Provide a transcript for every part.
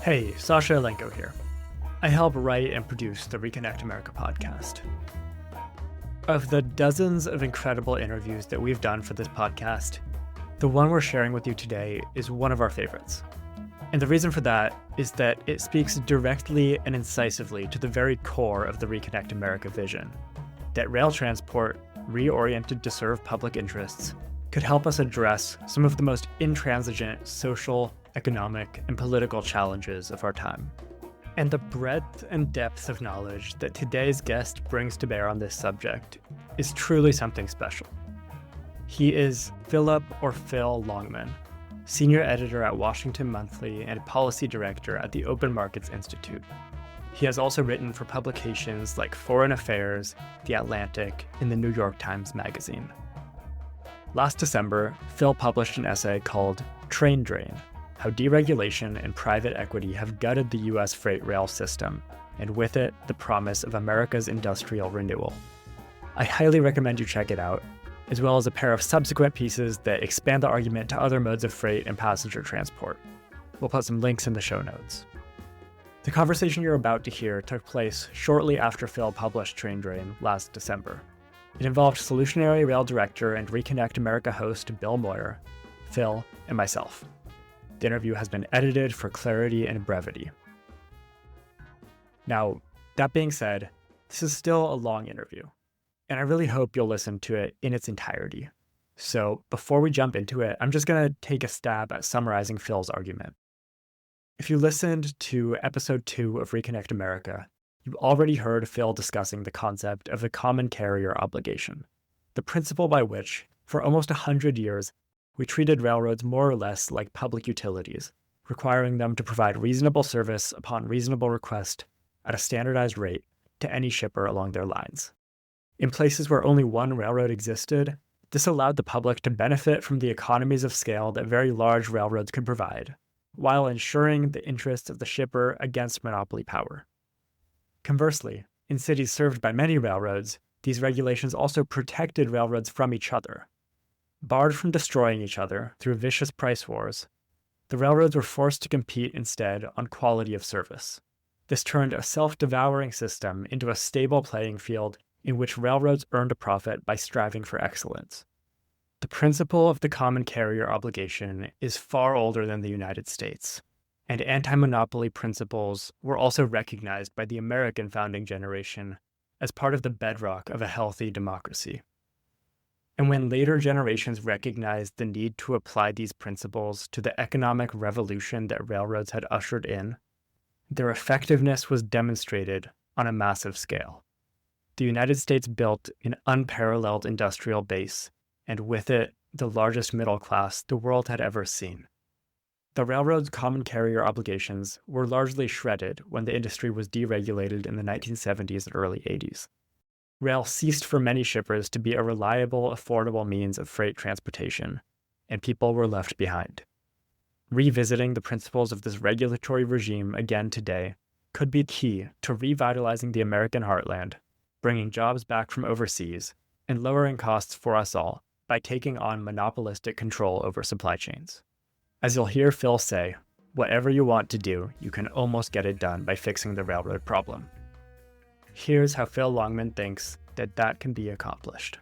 Hey, Sasha Elenko here. I help write and produce the Reconnect America podcast. Of the dozens of incredible interviews that we've done for this podcast, the one we're sharing with you today is one of our favorites. And the reason for that is that it speaks directly and incisively to the very core of the Reconnect America vision, that rail transport, reoriented to serve public interests, could help us address some of the most intransigent social, economic, and political challenges of our time. And the breadth and depth of knowledge that today's guest brings to bear on this subject is truly something special. He is Phillip or Phil Longman, senior editor at Washington Monthly and policy director at the Open Markets Institute. He has also written for publications like Foreign Affairs, The Atlantic, and the New York Times Magazine. Last December, Phil published an essay called Train Drain: How Deregulation and Private Equity Have Gutted the U.S. Freight Rail System, and with it, the promise of America's industrial renewal. I highly recommend you check it out, as well as a pair of subsequent pieces that expand the argument to other modes of freight and passenger transport. We'll put some links in the show notes. The conversation you're about to hear took place shortly after Phil published Train Drain last December. It involved Solutionary Rail Director and Reconnect America host Bill Moyer, Phil, and myself. The interview has been edited for clarity and brevity. Now, that being said, this is still a long interview, and I really hope you'll listen to it in its entirety. So before we jump into it, I'm just going to take a stab at summarizing Phil's argument. If you listened to episode 2 of Reconnect America, you already heard Phil discussing the concept of the common carrier obligation, the principle by which, for almost 100 years, we treated railroads more or less like public utilities, requiring them to provide reasonable service upon reasonable request at a standardized rate to any shipper along their lines. In places where only one railroad existed, this allowed the public to benefit from the economies of scale that very large railroads could provide, while ensuring the interests of the shipper against monopoly power. Conversely, in cities served by many railroads, these regulations also protected railroads from each other. Barred from destroying each other through vicious price wars, the railroads were forced to compete instead on quality of service. This turned a self-devouring system into a stable playing field in which railroads earned a profit by striving for excellence. The principle of the common carrier obligation is far older than the United States, and anti-monopoly principles were also recognized by the American founding generation as part of the bedrock of a healthy democracy. And when later generations recognized the need to apply these principles to the economic revolution that railroads had ushered in, their effectiveness was demonstrated on a massive scale. The United States built an unparalleled industrial base, and with it, the largest middle class the world had ever seen. The railroad's common carrier obligations were largely shredded when the industry was deregulated in the 1970s and early 80s. Rail ceased for many shippers to be a reliable, affordable means of freight transportation, and people were left behind. Revisiting the principles of this regulatory regime again today could be key to revitalizing the American heartland, bringing jobs back from overseas, and lowering costs for us all by taking on monopolistic control over supply chains. As you'll hear Phil say, whatever you want to do, you can almost get it done by fixing the railroad problem. Here's how Phil Longman thinks that can be accomplished.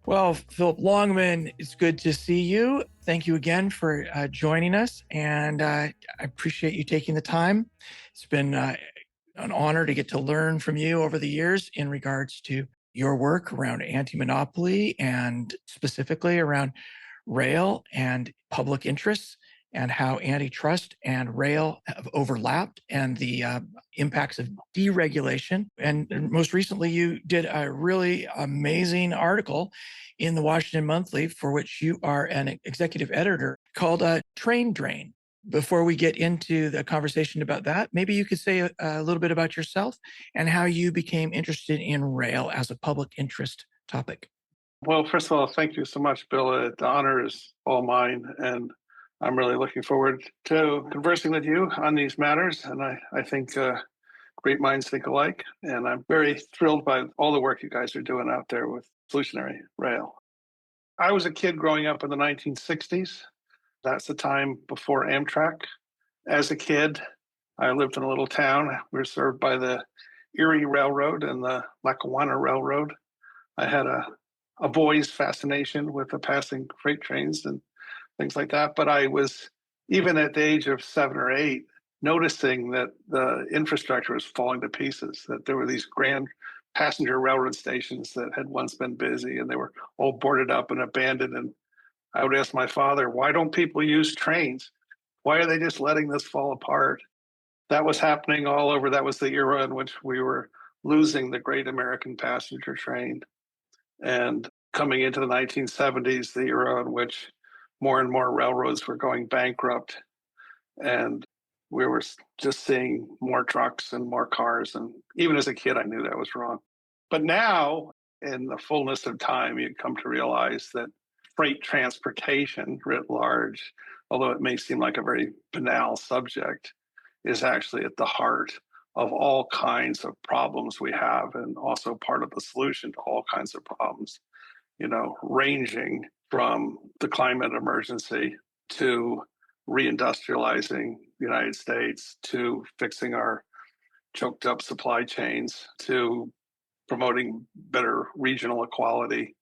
Well, Phillip Longman, it's good to see you. Thank you again for joining us, and I appreciate you taking the time. It's been an honor to get to learn from you over the years in regards to your work around anti-monopoly and specifically around rail and public interests and how antitrust and rail have overlapped and the impacts of deregulation. And most recently, you did a really amazing article in the Washington Monthly, for which you are an executive editor, called Train Drain. Before we get into the conversation about that, maybe you could say a little bit about yourself and how you became interested in rail as a public interest topic. Well, first of all, thank you so much, Bill. The honor is all mine, and I'm really looking forward to conversing with you on these matters. And I think great minds think alike, and I'm very thrilled by all the work you guys are doing out there with Solutionary Rail. I was a kid growing up in the 1960s. That's the time before Amtrak. As a kid, I lived in a little town. We were served by the Erie Railroad and the Lackawanna Railroad. I had a boy's fascination with the passing freight trains and things like that. But I was, even at the age of 7 or 8, noticing that the infrastructure was falling to pieces, that there were these grand passenger railroad stations that had once been busy and they were all boarded up and abandoned. And I would ask my father, why don't people use trains? Why are they just letting this fall apart? That was happening all over. That was the era in which we were losing the great American passenger train. And coming into the 1970s, the era in which more and more railroads were going bankrupt, and we were just seeing more trucks and more cars. And even as a kid, I knew that was wrong. But now, in the fullness of time, you come to realize that freight transportation writ large, although it may seem like a very banal subject, is actually at the heart of all kinds of problems we have, and also part of the solution to all kinds of problems, ranging from the climate emergency to reindustrializing the United States, to fixing our choked up supply chains, to promoting better regional equality,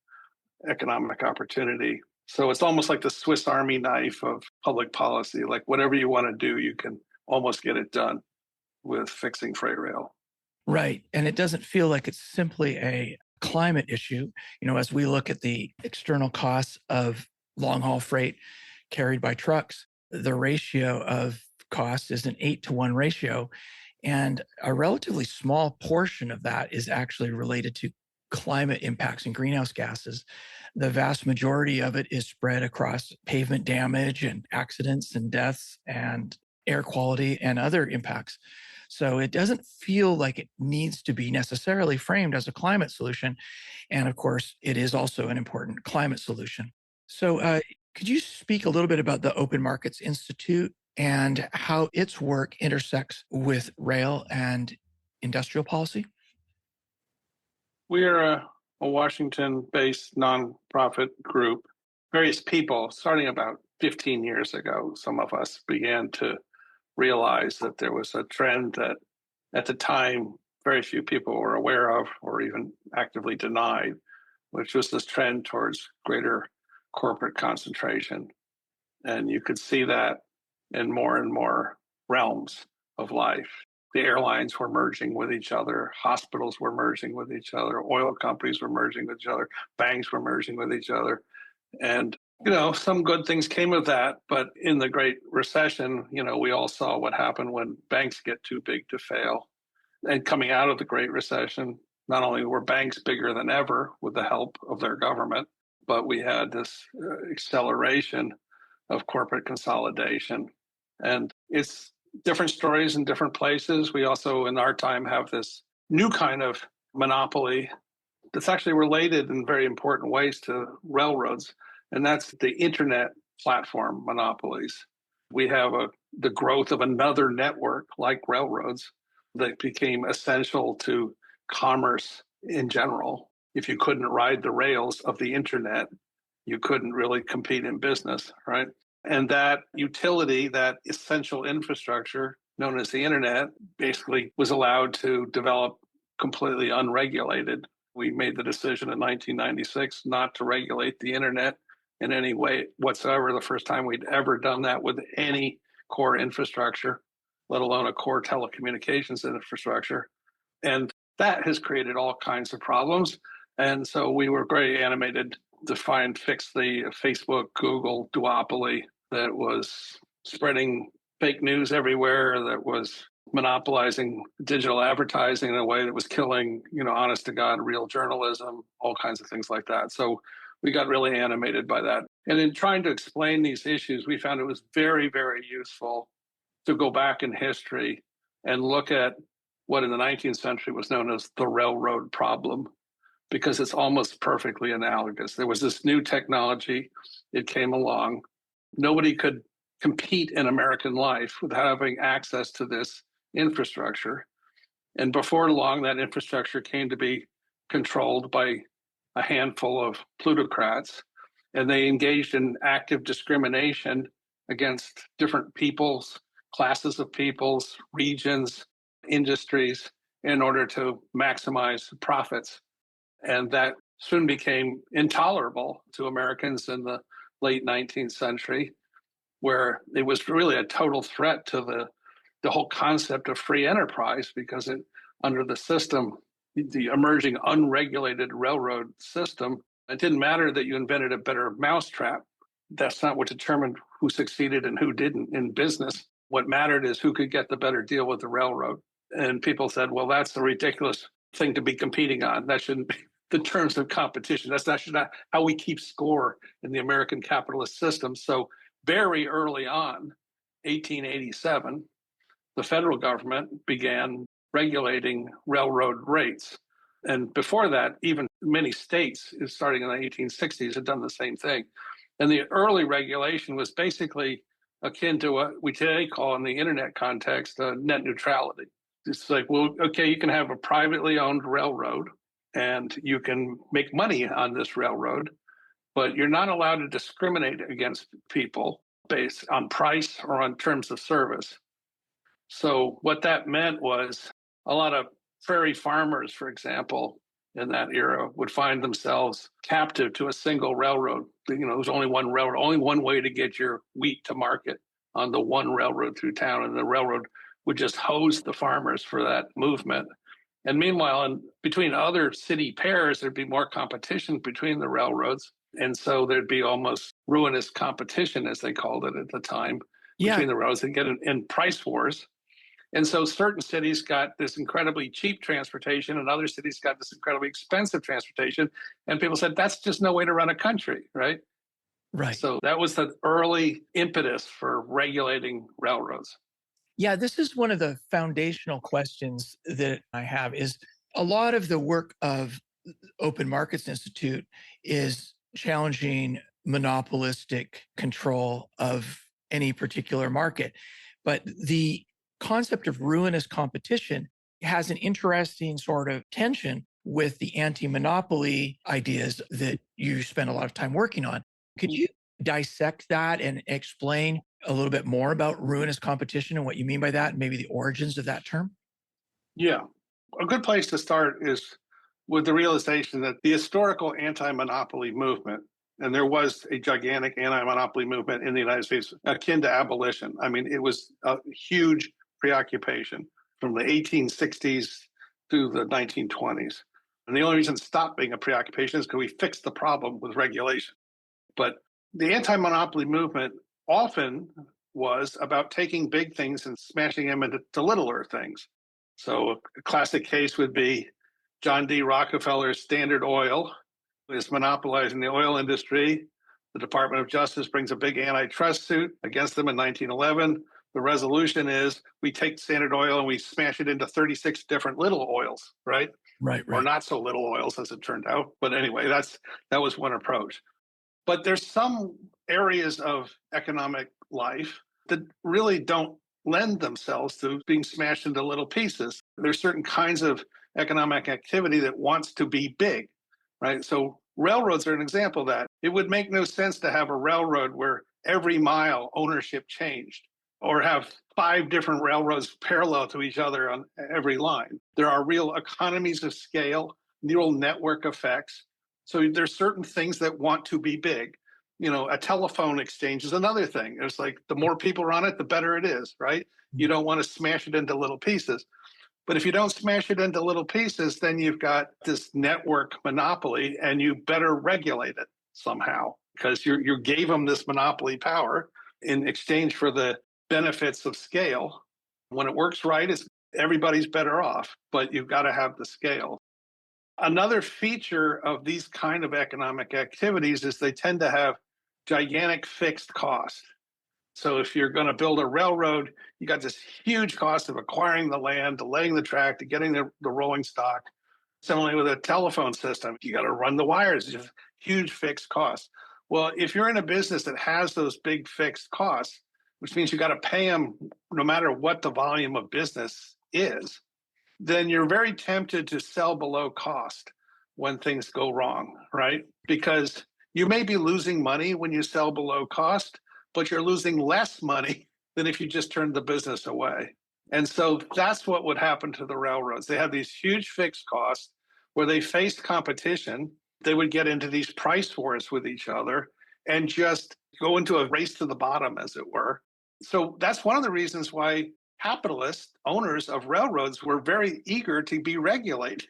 economic opportunity. So it's almost like the Swiss Army knife of public policy. Like whatever you want to do, you can almost get it done with fixing freight rail. Right. And it doesn't feel like it's simply a climate issue. As we look at the external costs of long haul freight carried by trucks, the ratio of cost is an 8-to-1 ratio. And a relatively small portion of that is actually related to climate impacts and greenhouse gases. The vast majority of it is spread across pavement damage and accidents and deaths and air quality and other impacts. So it doesn't feel like it needs to be necessarily framed as a climate solution. And of course, it is also an important climate solution. So could you speak a little bit about the Open Markets Institute and how its work intersects with rail and industrial policy? We are a Washington based nonprofit group. Various people, starting about 15 years ago, some of us began to realize that there was a trend that at the time very few people were aware of or even actively denied, which was this trend towards greater corporate concentration. And you could see that in more and more realms of life. The airlines were merging with each other, hospitals were merging with each other, oil companies were merging with each other, banks were merging with each other. And some good things came of that, but in the Great Recession, we all saw what happened when banks get too big to fail. And coming out of the Great Recession, not only were banks bigger than ever with the help of their government, but we had this acceleration of corporate consolidation. And it's different stories in different places. We also, in our time, have this new kind of monopoly that's actually related in very important ways to railroads, and that's the internet platform monopolies. We have the growth of another network like railroads that became essential to commerce in general. If you couldn't ride the rails of the internet, you couldn't really compete in business, right? And that utility, that essential infrastructure known as the internet, basically was allowed to develop completely unregulated. We made the decision in 1996 not to regulate the internet in any way whatsoever. The first time we'd ever done that with any core infrastructure, let alone a core telecommunications infrastructure. And that has created all kinds of problems. And so we were very animated to fix the Facebook, Google duopoly that was spreading fake news everywhere, that was monopolizing digital advertising in a way that was killing, honest to God, real journalism, all kinds of things like that. So we got really animated by that. And in trying to explain these issues, we found it was very, very useful to go back in history and look at what in the 19th century was known as the railroad problem, because it's almost perfectly analogous. There was this new technology, it came along. Nobody could compete in American life without having access to this infrastructure. And before long, that infrastructure came to be controlled by a handful of plutocrats. And they engaged in active discrimination against different peoples, classes of peoples, regions, industries in order to maximize profits. And that soon became intolerable to Americans in the late 19th century, where it was really a total threat to the whole concept of free enterprise, because under the system, the emerging unregulated railroad system, it didn't matter that you invented a better mousetrap. That's not what determined who succeeded and who didn't in business. What mattered is who could get the better deal with the railroad. And people said, well, that's a ridiculous thing to be competing on. That shouldn't be the terms of competition. That's not how we keep score in the American capitalist system. So very early on, 1887, the federal government began regulating railroad rates. And before that, even many states, starting in the 1860s, had done the same thing. And the early regulation was basically akin to what we today call in the internet context net neutrality. It's like, well, okay, you can have a privately owned railroad and you can make money on this railroad, but you're not allowed to discriminate against people based on price or on terms of service. So what that meant was a lot of prairie farmers, for example, in that era would find themselves captive to a single railroad. There was only one railroad, only one way to get your wheat to market on the one railroad through town. And the railroad would just hose the farmers for that movement. And meanwhile, between other city pairs, there'd be more competition between the railroads. And so there'd be almost ruinous competition, as they called it at the time, between the railroads and get in price wars. And so certain cities got this incredibly cheap transportation and other cities got this incredibly expensive transportation. And people said, that's just no way to run a country, right? Right. So that was the early impetus for regulating railroads. Yeah, this is one of the foundational questions that I have is a lot of the work of Open Markets Institute is challenging monopolistic control of any particular market. But the concept of ruinous competition has an interesting sort of tension with the anti-monopoly ideas that you spend a lot of time working on. Could you dissect that and explain a little bit more about ruinous competition and what you mean by that, and maybe the origins of that term? Yeah. A good place to start is with the realization that the historical anti-monopoly movement, and there was a gigantic anti-monopoly movement in the United States akin to abolition. I mean, it was a huge preoccupation from the 1860s through the 1920s. And the only reason it stopped being a preoccupation is because we fixed the problem with regulation. But the anti-monopoly movement often was about taking big things and smashing them into littler things. So a classic case would be John D. Rockefeller's Standard Oil is monopolizing the oil industry. The Department of Justice brings a big antitrust suit against them in 1911. The resolution is we take Standard Oil and we smash it into 36 different little oils, right? Right. Or not so little oils, as it turned out. But anyway, that was one approach. But there's some areas of economic life that really don't lend themselves to being smashed into little pieces. There's certain kinds of economic activity that wants to be big, right? So railroads are an example of that. It would make no sense to have a railroad where every mile ownership changed, or have 5 different railroads parallel to each other on every line. There are real economies of scale, neural network effects. So there's certain things that want to be big. A telephone exchange is another thing. It's like the more people are on it, the better it is, right? You don't want to smash it into little pieces. But if you don't smash it into little pieces, then you've got this network monopoly and you better regulate it somehow, because you gave them this monopoly power in exchange for the benefits of scale. When it works right, everybody's better off, but you've got to have the scale. Another feature of these kind of economic activities is they tend to have gigantic fixed costs. So if you're going to build a railroad, you got this huge cost of acquiring the land, to laying the track, to getting the rolling stock. Similarly with a telephone system, you got to run the wires, just huge fixed costs. Well, if you're in a business that has those big fixed costs, which means you got to pay them no matter what the volume of business is, then you're very tempted to sell below cost when things go wrong, right? Because You may be losing money when you sell below cost, but you're losing less money than if you just turned the business away. And so that's what would happen to the railroads. They have these huge fixed costs where they faced competition. They would get into these price wars with each other and just go into a race to the bottom, as it were. So that's one of the reasons why capitalist owners of railroads were very eager to be regulated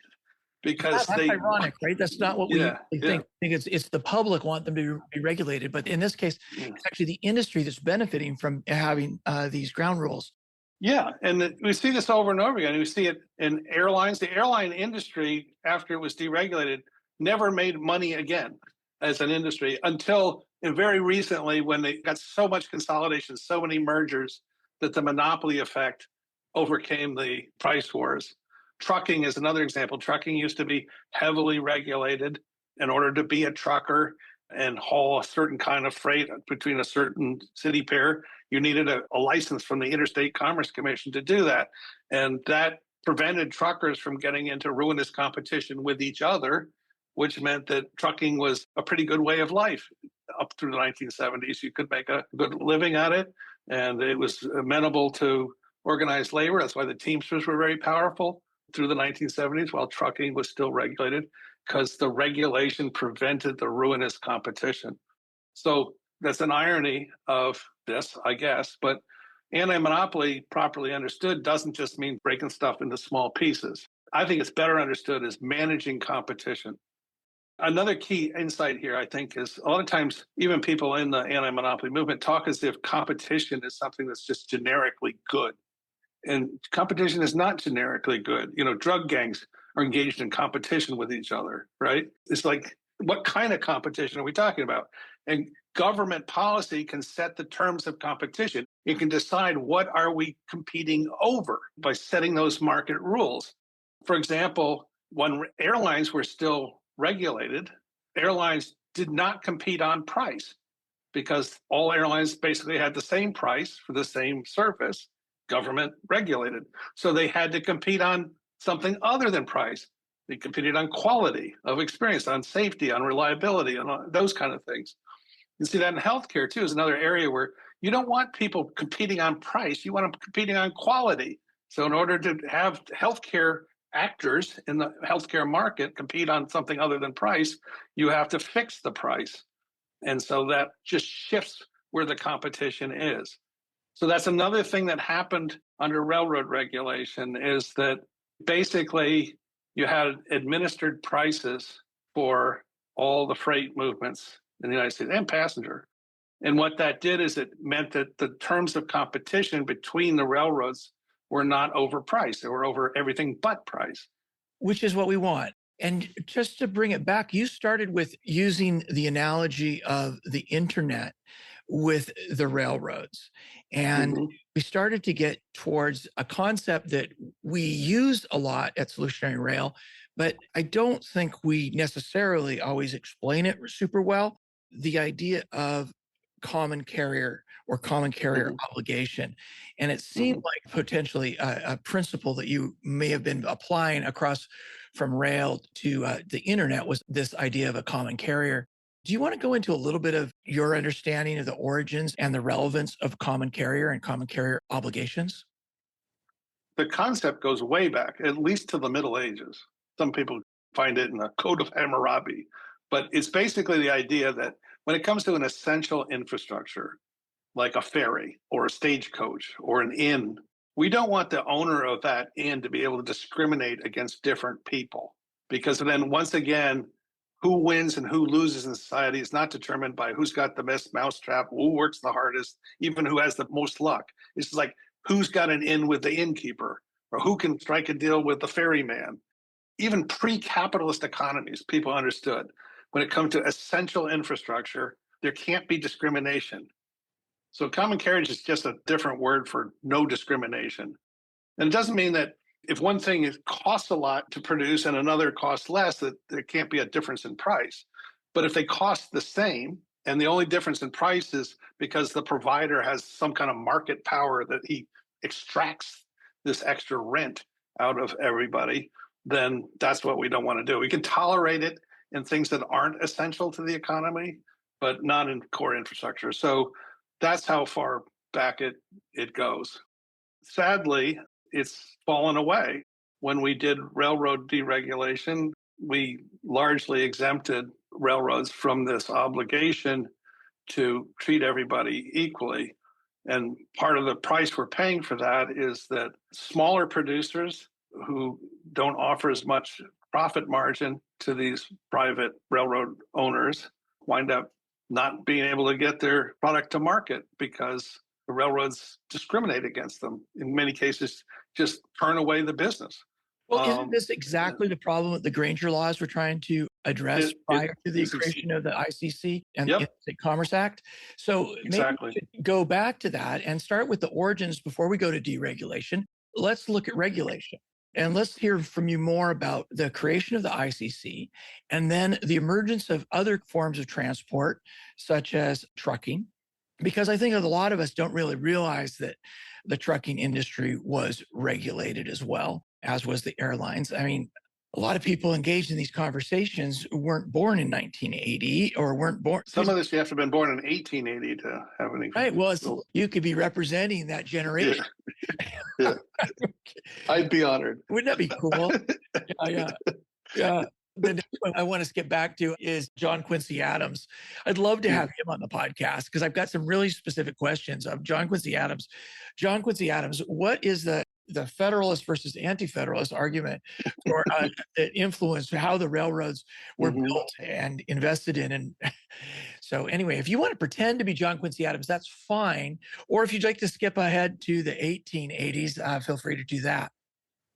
because That's they, ironic, right? That's not what we yeah, usually yeah, think. I think it's the public want them to be regulated, but in this case, yeah. it's actually the industry that's benefiting from having these ground rules. Yeah, and we see this over and over again. We see it in airlines. The airline industry, after it was deregulated, never made money again as an industry until very recently when they got so much consolidation, so many mergers, that the monopoly effect overcame the price wars. Trucking is another example. Trucking used to be heavily regulated. In order to be a trucker and haul a certain kind of freight between a certain city pair, you needed a license from the Interstate Commerce Commission to do that. And that prevented truckers from getting into ruinous competition with each other, which meant that trucking was a pretty good way of life up through the 1970s. You could make a good living at it, and it was amenable to organized labor. That's why the Teamsters were very powerful through the 1970s, while trucking was still regulated, because the regulation prevented the ruinous competition. So that's an irony of this, I guess. But anti-monopoly, properly understood, doesn't just mean breaking stuff into small pieces. I think it's better understood as managing competition. Another key insight here, I think, is a lot of times even people in the anti-monopoly movement talk as if competition is something that's just generically good. And competition is not generically good. You know, drug gangs are engaged in competition with each other, right? It's like, what kind of competition are we talking about? And government policy can set the terms of competition. It can decide what are we competing over by setting those market rules. For example, when airlines were still regulated, airlines did not compete on price because all airlines basically had the same price for the same service, government regulated. So they had to compete on something other than price. They competed on quality of experience, on safety, on reliability, and on those kind of things. You see that in healthcare too, is another area where you don't want people competing on price. You want them competing on quality. So in order to have healthcare actors in the healthcare market compete on something other than price, you have to fix the price. And so that just shifts where the competition is. So that's another thing that happened under railroad regulation, is that basically you had administered prices for all the freight movements in the United States and passenger. And what that did is it meant that the terms of competition between the railroads were not overpriced. They were over everything but price. Which is what we want. And just to bring it back, you started with using the analogy of the internet with the railroads. And Mm-hmm. we started to get towards a concept that we use a lot at Solutionary Rail, but I don't think we necessarily always explain it super well. The idea of common carrier or common carrier Mm-hmm. obligation. And it seemed Mm-hmm. like potentially a principle that you may have been applying across from rail to the internet was this idea of a common carrier. Do you want to go into a little bit of your understanding of the origins and the relevance of common carrier and common carrier obligations? The concept goes way back, at least to the Middle Ages. Some people find it in the Code of Hammurabi, but it's basically the idea that when it comes to an essential infrastructure, like a ferry or a stagecoach or an inn, we don't want the owner of that inn to be able to discriminate against different people. Because then, once again, who wins and who loses in society is not determined by who's got the best mousetrap, who works the hardest, even who has the most luck. It's like who's got an in with the innkeeper or who can strike a deal with the ferryman. Even pre-capitalist economies, people understood when it comes to essential infrastructure, there can't be discrimination. So common carriage is just a different word for no discrimination. And it doesn't mean that if one thing costs a lot to produce and another costs less, that there can't be a difference in price. But if they cost the same, and the only difference in price is because the provider has some kind of market power that he extracts this extra rent out of everybody, then that's what we don't want to do. We can tolerate it in things that aren't essential to the economy, but not in core infrastructure. So that's how far back it goes. Sadly, it's fallen away. When we did railroad deregulation, we largely exempted railroads from this obligation to treat everybody equally. And part of the price we're paying for that is that smaller producers who don't offer as much profit margin to these private railroad owners wind up not being able to get their product to market because the railroads discriminate against them. In many cases, just turn away the business. Well, isn't this exactly the problem that the Granger laws were trying to address prior to the creation of the ICC and the Interstate Commerce Act? So maybe we should go back to that and start with the origins before we go to deregulation. Let's look at regulation. And let's hear from you more about the creation of the ICC and then the emergence of other forms of transport, such as trucking. Because I think a lot of us don't really realize that the trucking industry was regulated as well, as was the airlines. I mean, a lot of people engaged in these conversations weren't born in 1980 or weren't born. Some of this you have to have been born in 1880 to have any. Right. Well, you could be representing that generation. Yeah. I'd be honored. Wouldn't that be cool? Yeah. The next one I want to skip back to is John Quincy Adams. I'd love to have him on the podcast because I've got some really specific questions of John Quincy Adams. John Quincy Adams, what is the Federalist versus anti-Federalist argument for that influenced how the railroads were built and invested in? And so anyway, if you want to pretend to be John Quincy Adams, that's fine. Or if you'd like to skip ahead to the 1880s, feel free to do that.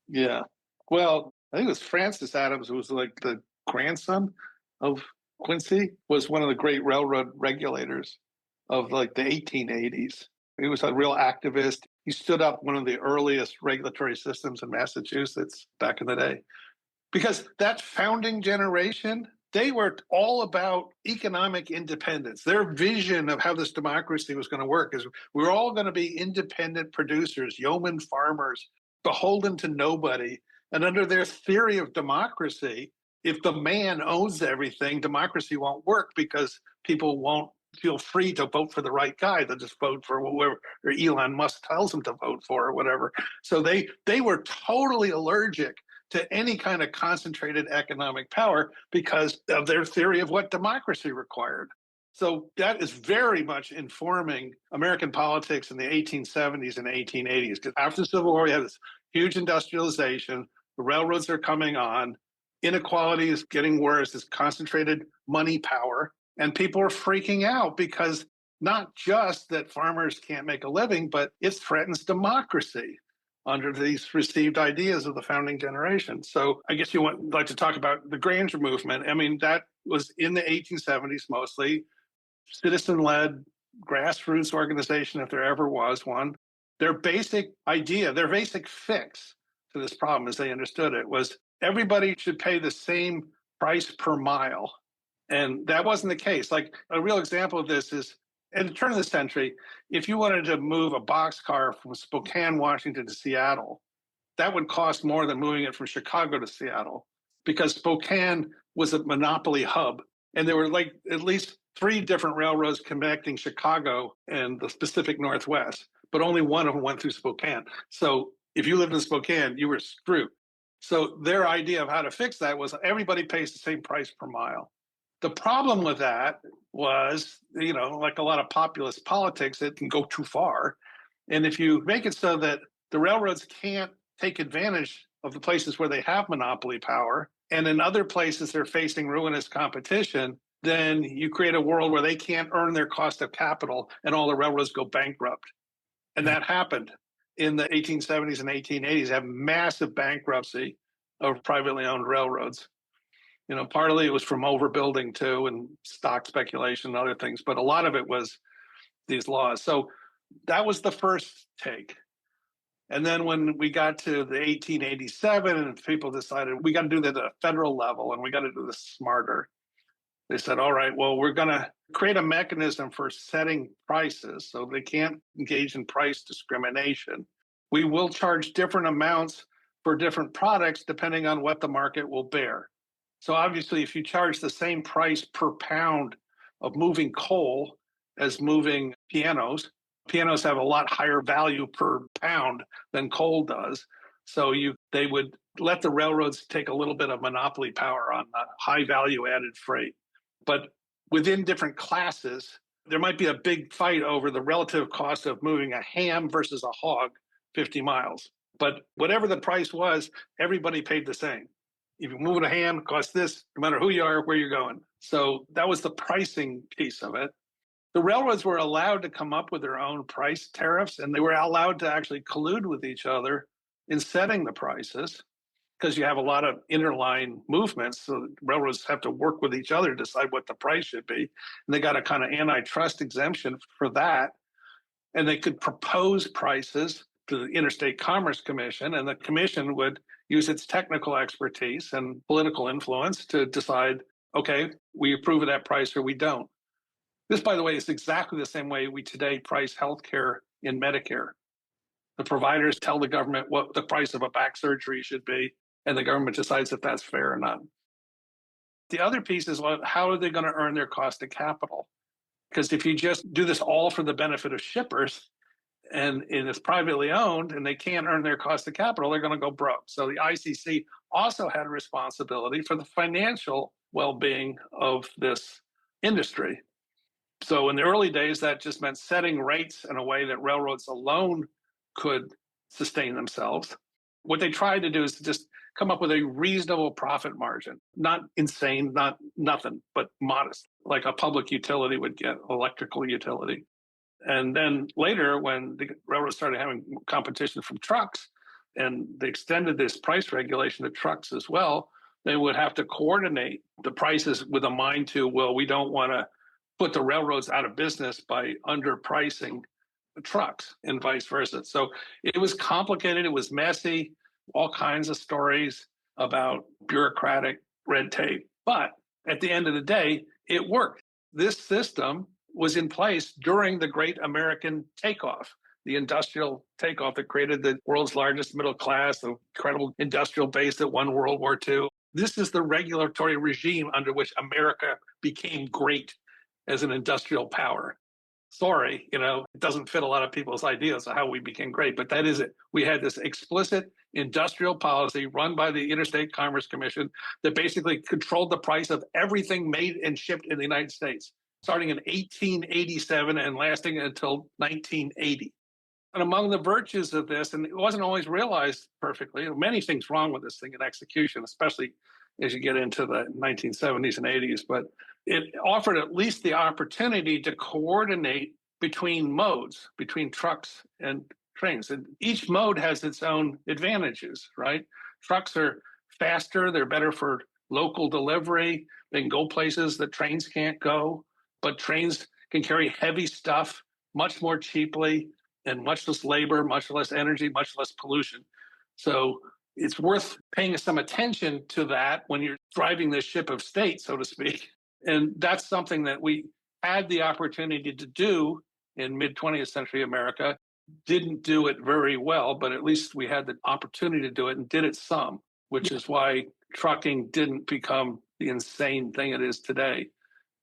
Yeah. Well, I think it was Francis Adams, who was like the grandson of Quincy, was one of the great railroad regulators of like the 1880s. He was a real activist. He stood up one of the earliest regulatory systems in Massachusetts back in the day. Because that founding generation, they were all about economic independence. Their vision of how this democracy was going to work is we're all going to be independent producers, yeoman farmers, beholden to nobody. And under their theory of democracy, if the man owns everything, democracy won't work because people won't feel free to vote for the right guy. They'll just vote for whoever Elon Musk tells them to vote for or whatever. So they were totally allergic to any kind of concentrated economic power because of their theory of what democracy required. So that is very much informing American politics in the 1870s and 1880s. Because after the Civil War, we had this huge industrialization. The railroads are coming on. Inequality is getting worse. This concentrated money power. And people are freaking out because not just that farmers can't make a living, but it threatens democracy under these received ideas of the founding generation. So I guess you would like to talk about the Granger movement. I mean, that was in the 1870s mostly, citizen-led grassroots organization, if there ever was one. Their basic idea, their basic fix to this problem, as they understood it, was everybody should pay the same price per mile. And that wasn't the case. Like a real example of this is at the turn of the century, if you wanted to move a boxcar from Spokane, Washington to Seattle, that would cost more than moving it from Chicago to Seattle because Spokane was a monopoly hub. And there were like at least 3 different railroads connecting Chicago and the Pacific Northwest, but only one of them went through Spokane. So if you lived in Spokane, you were screwed. So their idea of how to fix that was everybody pays the same price per mile. The problem with that was, like a lot of populist politics, it can go too far. And if you make it so that the railroads can't take advantage of the places where they have monopoly power, and in other places they're facing ruinous competition, then you create a world where they can't earn their cost of capital and all the railroads go bankrupt. And that happened in the 1870s and 1880s, have massive bankruptcy of privately owned railroads. Partly it was from overbuilding too and stock speculation and other things, but a lot of it was these laws. So that was the first take. And then when we got to the 1887 and people decided we got to do that at a federal level and we got to do this smarter, they said, all right, well, we're going to create a mechanism for setting prices so they can't engage in price discrimination. We will charge different amounts for different products depending on what the market will bear. So obviously, if you charge the same price per pound of moving coal as moving pianos, pianos have a lot higher value per pound than coal does. So they would let the railroads take a little bit of monopoly power on the high value added freight. But within different classes, there might be a big fight over the relative cost of moving a ham versus a hog 50 miles. But whatever the price was, everybody paid the same. If you move a ham, it costs this, no matter who you are, where you're going. So that was the pricing piece of it. The railroads were allowed to come up with their own price tariffs, and they were allowed to actually collude with each other in setting the prices because you have a lot of interline movements. So railroads have to work with each other to decide what the price should be. And they got a kind of antitrust exemption for that. And they could propose prices to the Interstate Commerce Commission, and the commission would use its technical expertise and political influence to decide, okay, we approve of that price or we don't. This, by the way, is exactly the same way we today price healthcare in Medicare. The providers tell the government what the price of a back surgery should be, and the government decides if that's fair or not. The other piece is, well, how are they going to earn their cost of capital? Because if you just do this all for the benefit of shippers, and it's privately owned and they can't earn their cost of capital, they're going to go broke. So the ICC also had a responsibility for the financial well-being of this industry. So in the early days, that just meant setting rates in a way that railroads alone could sustain themselves. What they tried to do is to just come up with a reasonable profit margin, not insane, not nothing, but modest, like a public utility would get, electrical utility. And then later, when the railroads started having competition from trucks, and they extended this price regulation to trucks as well, they would have to coordinate the prices with a mind to, well, we don't want to put the railroads out of business by underpricing the trucks and vice versa. So it was complicated. It was messy, all kinds of stories about bureaucratic red tape. But at the end of the day, it worked. This system was in place during the Great American Takeoff, the industrial takeoff that created the world's largest middle class, the incredible industrial base that won World War II. This is the regulatory regime under which America became great as an industrial power. Sorry, it doesn't fit a lot of people's ideas of how we became great, but that is it. We had this explicit industrial policy run by the Interstate Commerce Commission that basically controlled the price of everything made and shipped in the United States, starting in 1887 and lasting until 1980. And among the virtues of this, and it wasn't always realized perfectly, many things wrong with this thing in execution, especially as you get into the 1970s and 80s, but it offered at least the opportunity to coordinate between modes, between trucks and trains. And each mode has its own advantages, right? Trucks are faster, they're better for local delivery, they can go places that trains can't go, but trains can carry heavy stuff much more cheaply and much less labor, much less energy, much less pollution. So it's worth paying some attention to that when you're driving this ship of state, so to speak. And that's something that we had the opportunity to do in mid-20th century America. Didn't do it very well, but at least we had the opportunity to do it and did it some, which is why trucking didn't become the insane thing it is today.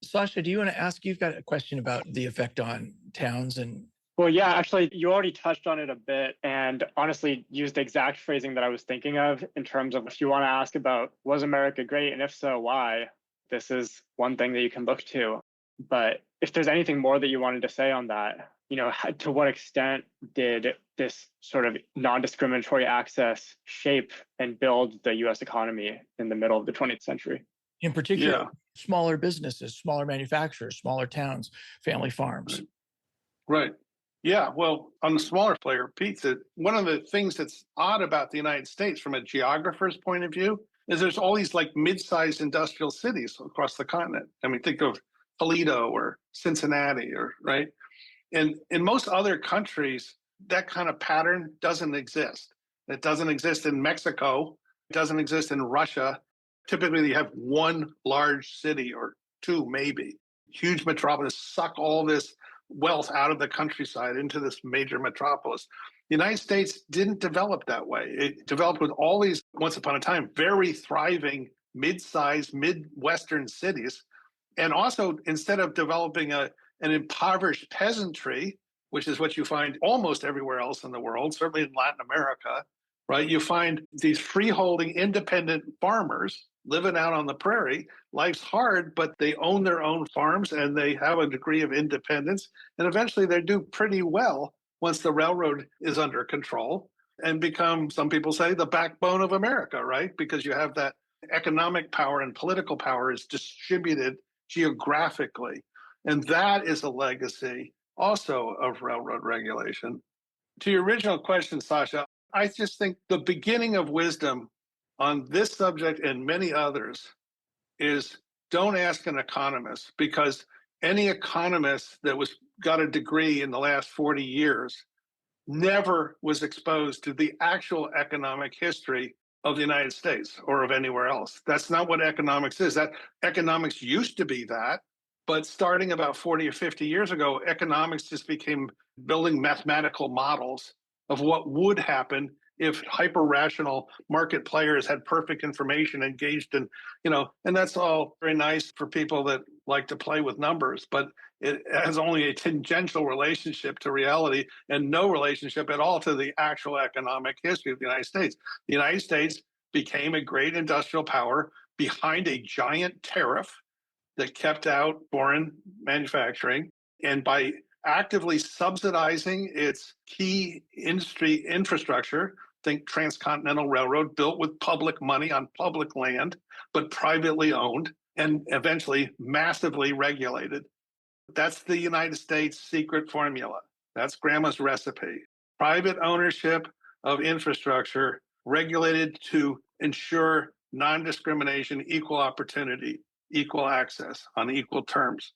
Sasha, do you want to ask? You've got a question about the effect on towns and. Well, yeah, actually, you already touched on it a bit and honestly used the exact phrasing that I was thinking of in terms of if you want to ask about, was America great? And if so, why? This is one thing that you can look to. But if there's anything more that you wanted to say on that, to what extent did this sort of non-discriminatory access shape and build the US economy in the middle of the 20th century? In particular, smaller businesses, smaller manufacturers, smaller towns, family farms. Right. Yeah, well, on the smaller player, Pete, one of the things that's odd about the United States from a geographer's point of view is there's all these like mid-sized industrial cities across the continent. I mean, think of Toledo or Cincinnati, right? And in most other countries, that kind of pattern doesn't exist. It doesn't exist in Mexico. It doesn't exist in Russia. Typically, you have one large city or two, maybe. Huge metropolis suck all this wealth out of the countryside into this major metropolis. The United States didn't develop that way. It developed with all these, once upon a time, very thriving mid-sized, mid-Western cities. And also, instead of developing an impoverished peasantry, which is what you find almost everywhere else in the world, certainly in Latin America, right? You find these freeholding, independent farmers living out on the prairie. Life's hard, but they own their own farms and they have a degree of independence. And eventually they do pretty well once the railroad is under control and become, some people say, the backbone of America, right? Because you have that economic power and political power is distributed geographically. And that is a legacy also of railroad regulation. To your original question, Sasha, I just think the beginning of wisdom on this subject and many others is don't ask an economist, because any economist that was got a degree in the last 40 years never was exposed to the actual economic history of the United States or of anywhere else. That's not what economics is. That economics used to be that, but starting about 40 or 50 years ago, economics just became building mathematical models of what would happen if hyper-rational market players had perfect information engaged in, and that's all very nice for people that like to play with numbers, but it has only a tangential relationship to reality and no relationship at all to the actual economic history of the United States. The United States became a great industrial power behind a giant tariff that kept out foreign manufacturing. And by actively subsidizing its key industry infrastructure, think transcontinental railroad built with public money on public land, but privately owned and eventually massively regulated. That's the United States secret formula. That's grandma's recipe. Private ownership of infrastructure regulated to ensure non-discrimination, equal opportunity, equal access on equal terms.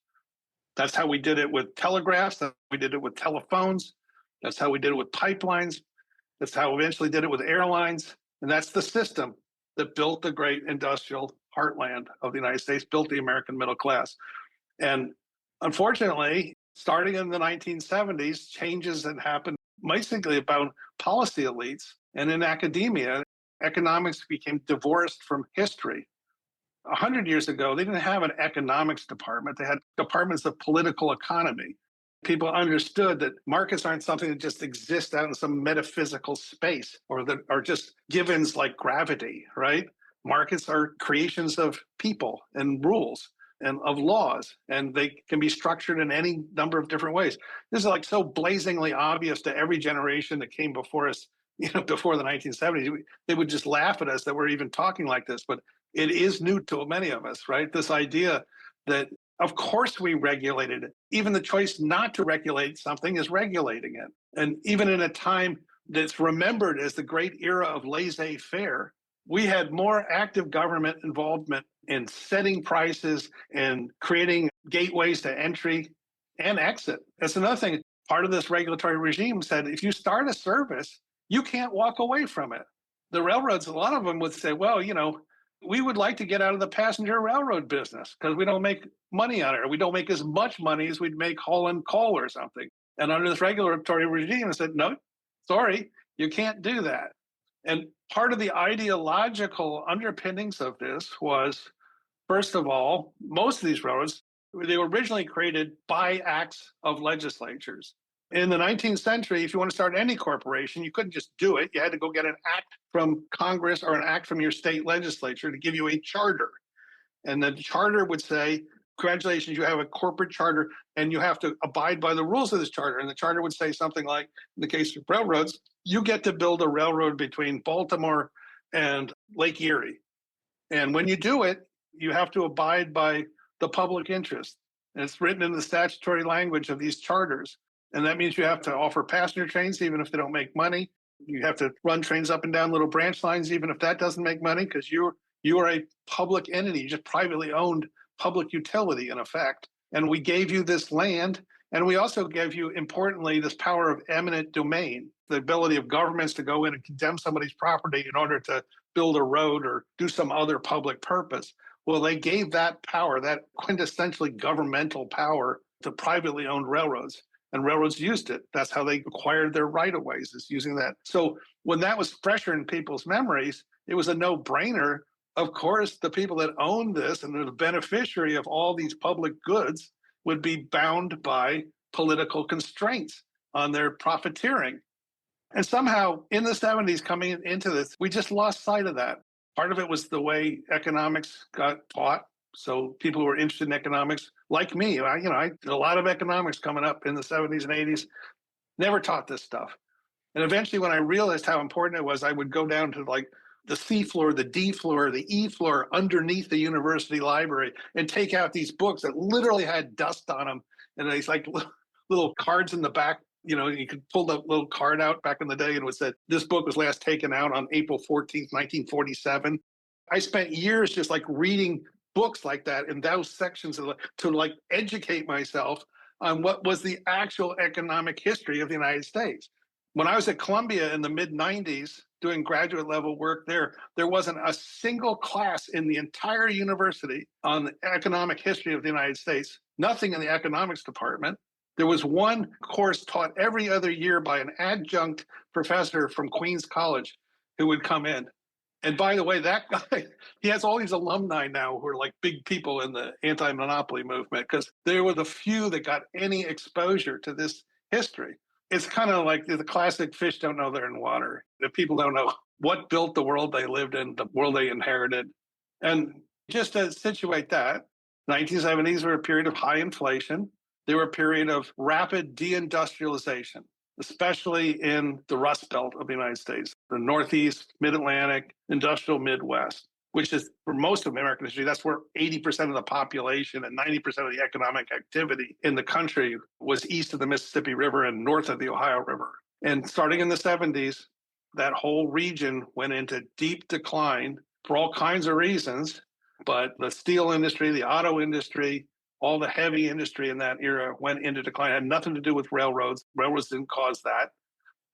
That's how we did it with telegraphs. That's how we did it with telephones. That's how we did it with pipelines. That's how we eventually did it with airlines. And that's the system that built the great industrial heartland of the United States, built the American middle class. And unfortunately, starting in the 1970s, changes that happened basically about policy elites. And in academia, economics became divorced from history. 100 years ago, they didn't have an economics department. They had departments of political economy. People understood that markets aren't something that just exist out in some metaphysical space or that are just givens like gravity, right? Markets are creations of people and rules and of laws, and they can be structured in any number of different ways. This is like so blazingly obvious to every generation that came before us, before the 1970s. They would just laugh at us that we're even talking like this, but it is new to many of us, right? This idea that, of course, we regulated it. Even the choice not to regulate something is regulating it. And even in a time that's remembered as the great era of laissez-faire, we had more active government involvement in setting prices and creating gateways to entry and exit. That's another thing. Part of this regulatory regime said, if you start a service, you can't walk away from it. The railroads, a lot of them would say, well, we would like to get out of the passenger railroad business because we don't make money on it, or we don't make as much money as we'd make hauling coal or something. And under this regulatory regime, I said, no, sorry, you can't do that. And part of the ideological underpinnings of this was, first of all, most of these railroads, they were originally created by acts of legislatures. In the 19th century, if you want to start any corporation, you couldn't just do it. You had to go get an act from Congress or an act from your state legislature to give you a charter. And the charter would say, congratulations, you have a corporate charter and you have to abide by the rules of this charter. And the charter would say something like, in the case of railroads, you get to build a railroad between Baltimore and Lake Erie. And when you do it, you have to abide by the public interest. And it's written in the statutory language of these charters. And that means you have to offer passenger trains, even if they don't make money. You have to run trains up and down little branch lines, even if that doesn't make money, because you are a public entity, just privately owned public utility, in effect. And we gave you this land. And we also gave you, importantly, this power of eminent domain, the ability of governments to go in and condemn somebody's property in order to build a road or do some other public purpose. Well, they gave that power, that quintessentially governmental power, to privately owned railroads. And railroads used it. That's how they acquired their right-of-ways, is using that. So when that was fresher in people's memories, it was a no-brainer of course, the people that own this and are the beneficiary of all these public goods would be bound by political constraints on their profiteering. And somehow in the 70s coming into this, we just lost sight of that. Part of it was the way economics got taught. So people who were interested in economics, like me, I did a lot of economics coming up in the 70s and 80s, never taught this stuff. And eventually when I realized how important it was, I would go down to like the C floor, the D floor, the E floor underneath the university library and take out these books that literally had dust on them. And these like little cards in the back. You could pull the little card out back in the day and it was that this book was last taken out on April 14th, 1947. I spent years just like reading books like that in those sections to like educate myself on what was the actual economic history of the United States. When I was at Columbia in the mid 90s doing graduate level work there wasn't a single class in the entire university on the economic history of the United States, nothing in the economics department. There was one course taught every other year by an adjunct professor from Queens College who would come in. And by the way, that guy, he has all these alumni now who are like big people in the anti-monopoly movement because they were the few that got any exposure to this history. It's kind of like the classic fish don't know they're in water. The people don't know what built the world they lived in, the world they inherited. And just to situate that, 1970s were a period of high inflation. They were a period of rapid deindustrialization, especially in the Rust Belt of the United States, the Northeast, Mid-Atlantic, industrial Midwest, which is for most of American history, that's where 80% of the population and 90% of the economic activity in the country was east of the Mississippi River and north of the Ohio River. And starting in the 70s, that whole region went into deep decline for all kinds of reasons. But the steel industry, the auto industry, all the heavy industry in that era went into decline. It had nothing to do with railroads. Railroads didn't cause that.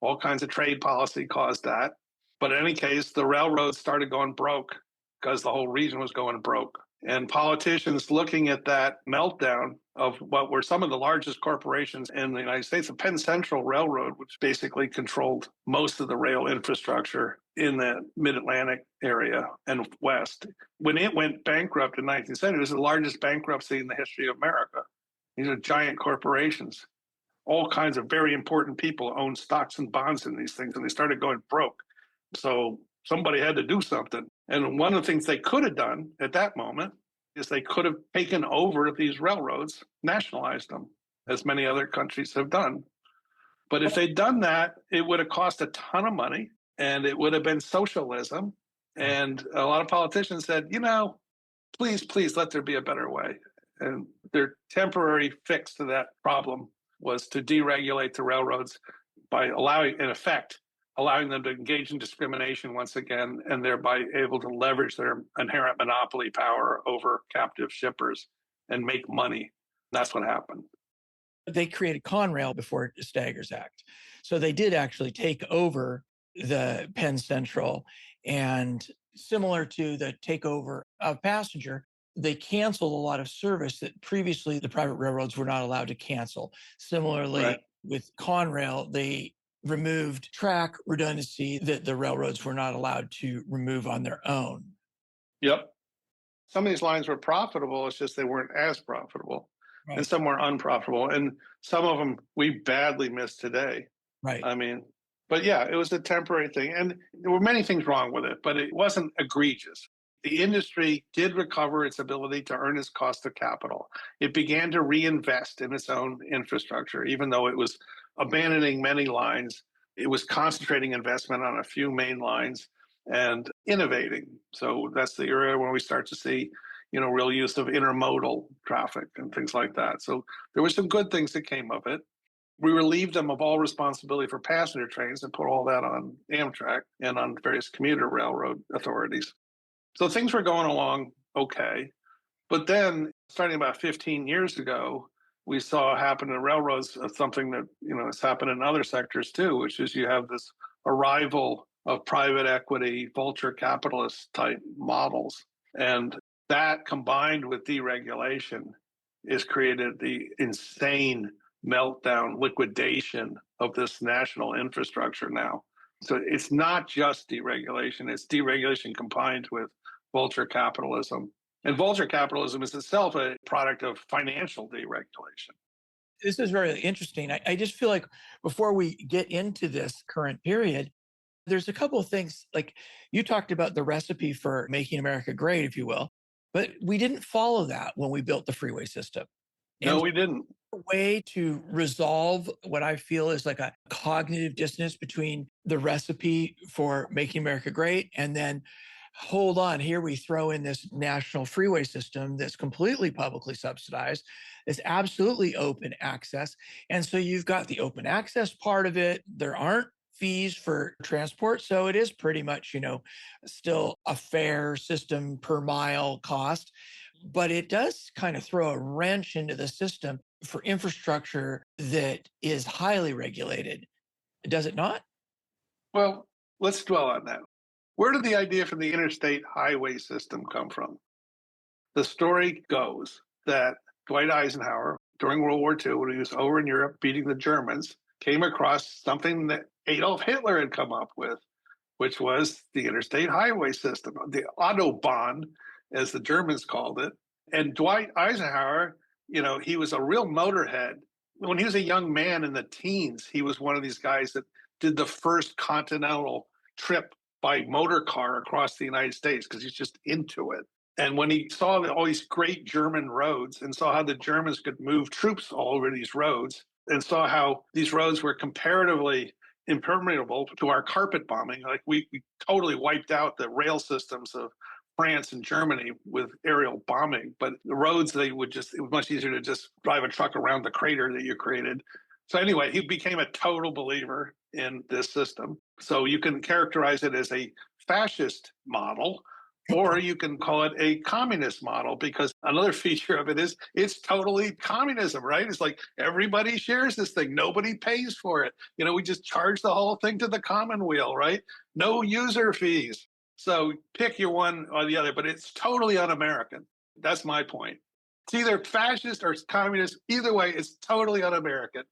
All kinds of trade policy caused that. But in any case, the railroads started going broke because the whole region was going broke. And politicians looking at that meltdown of what were some of the largest corporations in the United States, the Penn Central Railroad, which basically controlled most of the rail infrastructure in the Mid-Atlantic area and West. When it went bankrupt in 1970, it was the largest bankruptcy in the history of America. These are giant corporations. All kinds of very important people own stocks and bonds in these things, and they started going broke. So somebody had to do something. And one of the things they could have done at that moment is they could have taken over these railroads, nationalized them, as many other countries have done. But if they'd done that, it would have cost a ton of money and it would have been socialism. And a lot of politicians said, please let there be a better way. And their temporary fix to that problem was to deregulate the railroads by allowing them to engage in discrimination once again, and thereby able to leverage their inherent monopoly power over captive shippers and make money. That's what happened. They created Conrail before the Staggers Act. So they did actually take over the Penn Central, and similar to the takeover of Passenger, they canceled a lot of service that previously the private railroads were not allowed to cancel. Similarly, right, with Conrail, they removed track redundancy that the railroads were not allowed to remove on their own. Yep. Some of these lines were profitable, it's just they weren't as profitable. Right. And some were unprofitable. And some of them we badly miss today. Right. But yeah, it was a temporary thing. And there were many things wrong with it, but it wasn't egregious. The industry did recover its ability to earn its cost of capital. It began to reinvest in its own infrastructure, even though it was abandoning many lines. It was concentrating investment on a few main lines and innovating. So that's the area where we start to see, real use of intermodal traffic and things like that. So there were some good things that came of it. We relieved them of all responsibility for passenger trains and put all that on Amtrak and on various commuter railroad authorities. So things were going along okay. But then starting about 15 years ago, we saw happen in railroads something that, has happened in other sectors too, which is you have this arrival of private equity, vulture capitalist type models. And that combined with deregulation has created the insane meltdown, liquidation of this national infrastructure now. So it's not just deregulation, it's deregulation combined with vulture capitalism. And vulture capitalism is itself a product of financial deregulation. This is very interesting. I just feel like before we get into this current period, there's a couple of things like you talked about the recipe for making America great, if you will, but we didn't follow that when we built the freeway system. No, And we didn't. a way to resolve what I feel is like a cognitive dissonance between the recipe for making America great and then hold on, here we throw in this national freeway system that's completely publicly subsidized. It's absolutely open access. And so you've got the open access part of it. There aren't fees for transport. So it is pretty much, still a fair system per mile cost. But it does kind of throw a wrench into the system for infrastructure that is highly regulated. Does it not? Well, let's dwell on that. Where did the idea for the interstate highway system come from? The story goes that Dwight Eisenhower, during World War II, when he was over in Europe beating the Germans, came across something that Adolf Hitler had come up with, which was the interstate highway system, the Autobahn, as the Germans called it. And Dwight Eisenhower, he was a real motorhead. When he was a young man in the teens, he was one of these guys that did the first continental trip by motor car across the United States because he's just into it. And when he saw all these great German roads and saw how the Germans could move troops all over these roads and saw how these roads were comparatively impermeable to our carpet bombing, like we totally wiped out the rail systems of France and Germany with aerial bombing. But the roads, it was much easier to just drive a truck around the crater that you created. So anyway, he became a total believer in this system. So you can characterize it as a fascist model, or you can call it a communist model, because another feature of it is it's totally communism, right? It's like everybody shares this thing. Nobody pays for it. We just charge the whole thing to the commonweal, right? No user fees. So pick your one or the other, but it's totally un-American. That's my point. It's either fascist or it's communist. Either way, it's totally un-American.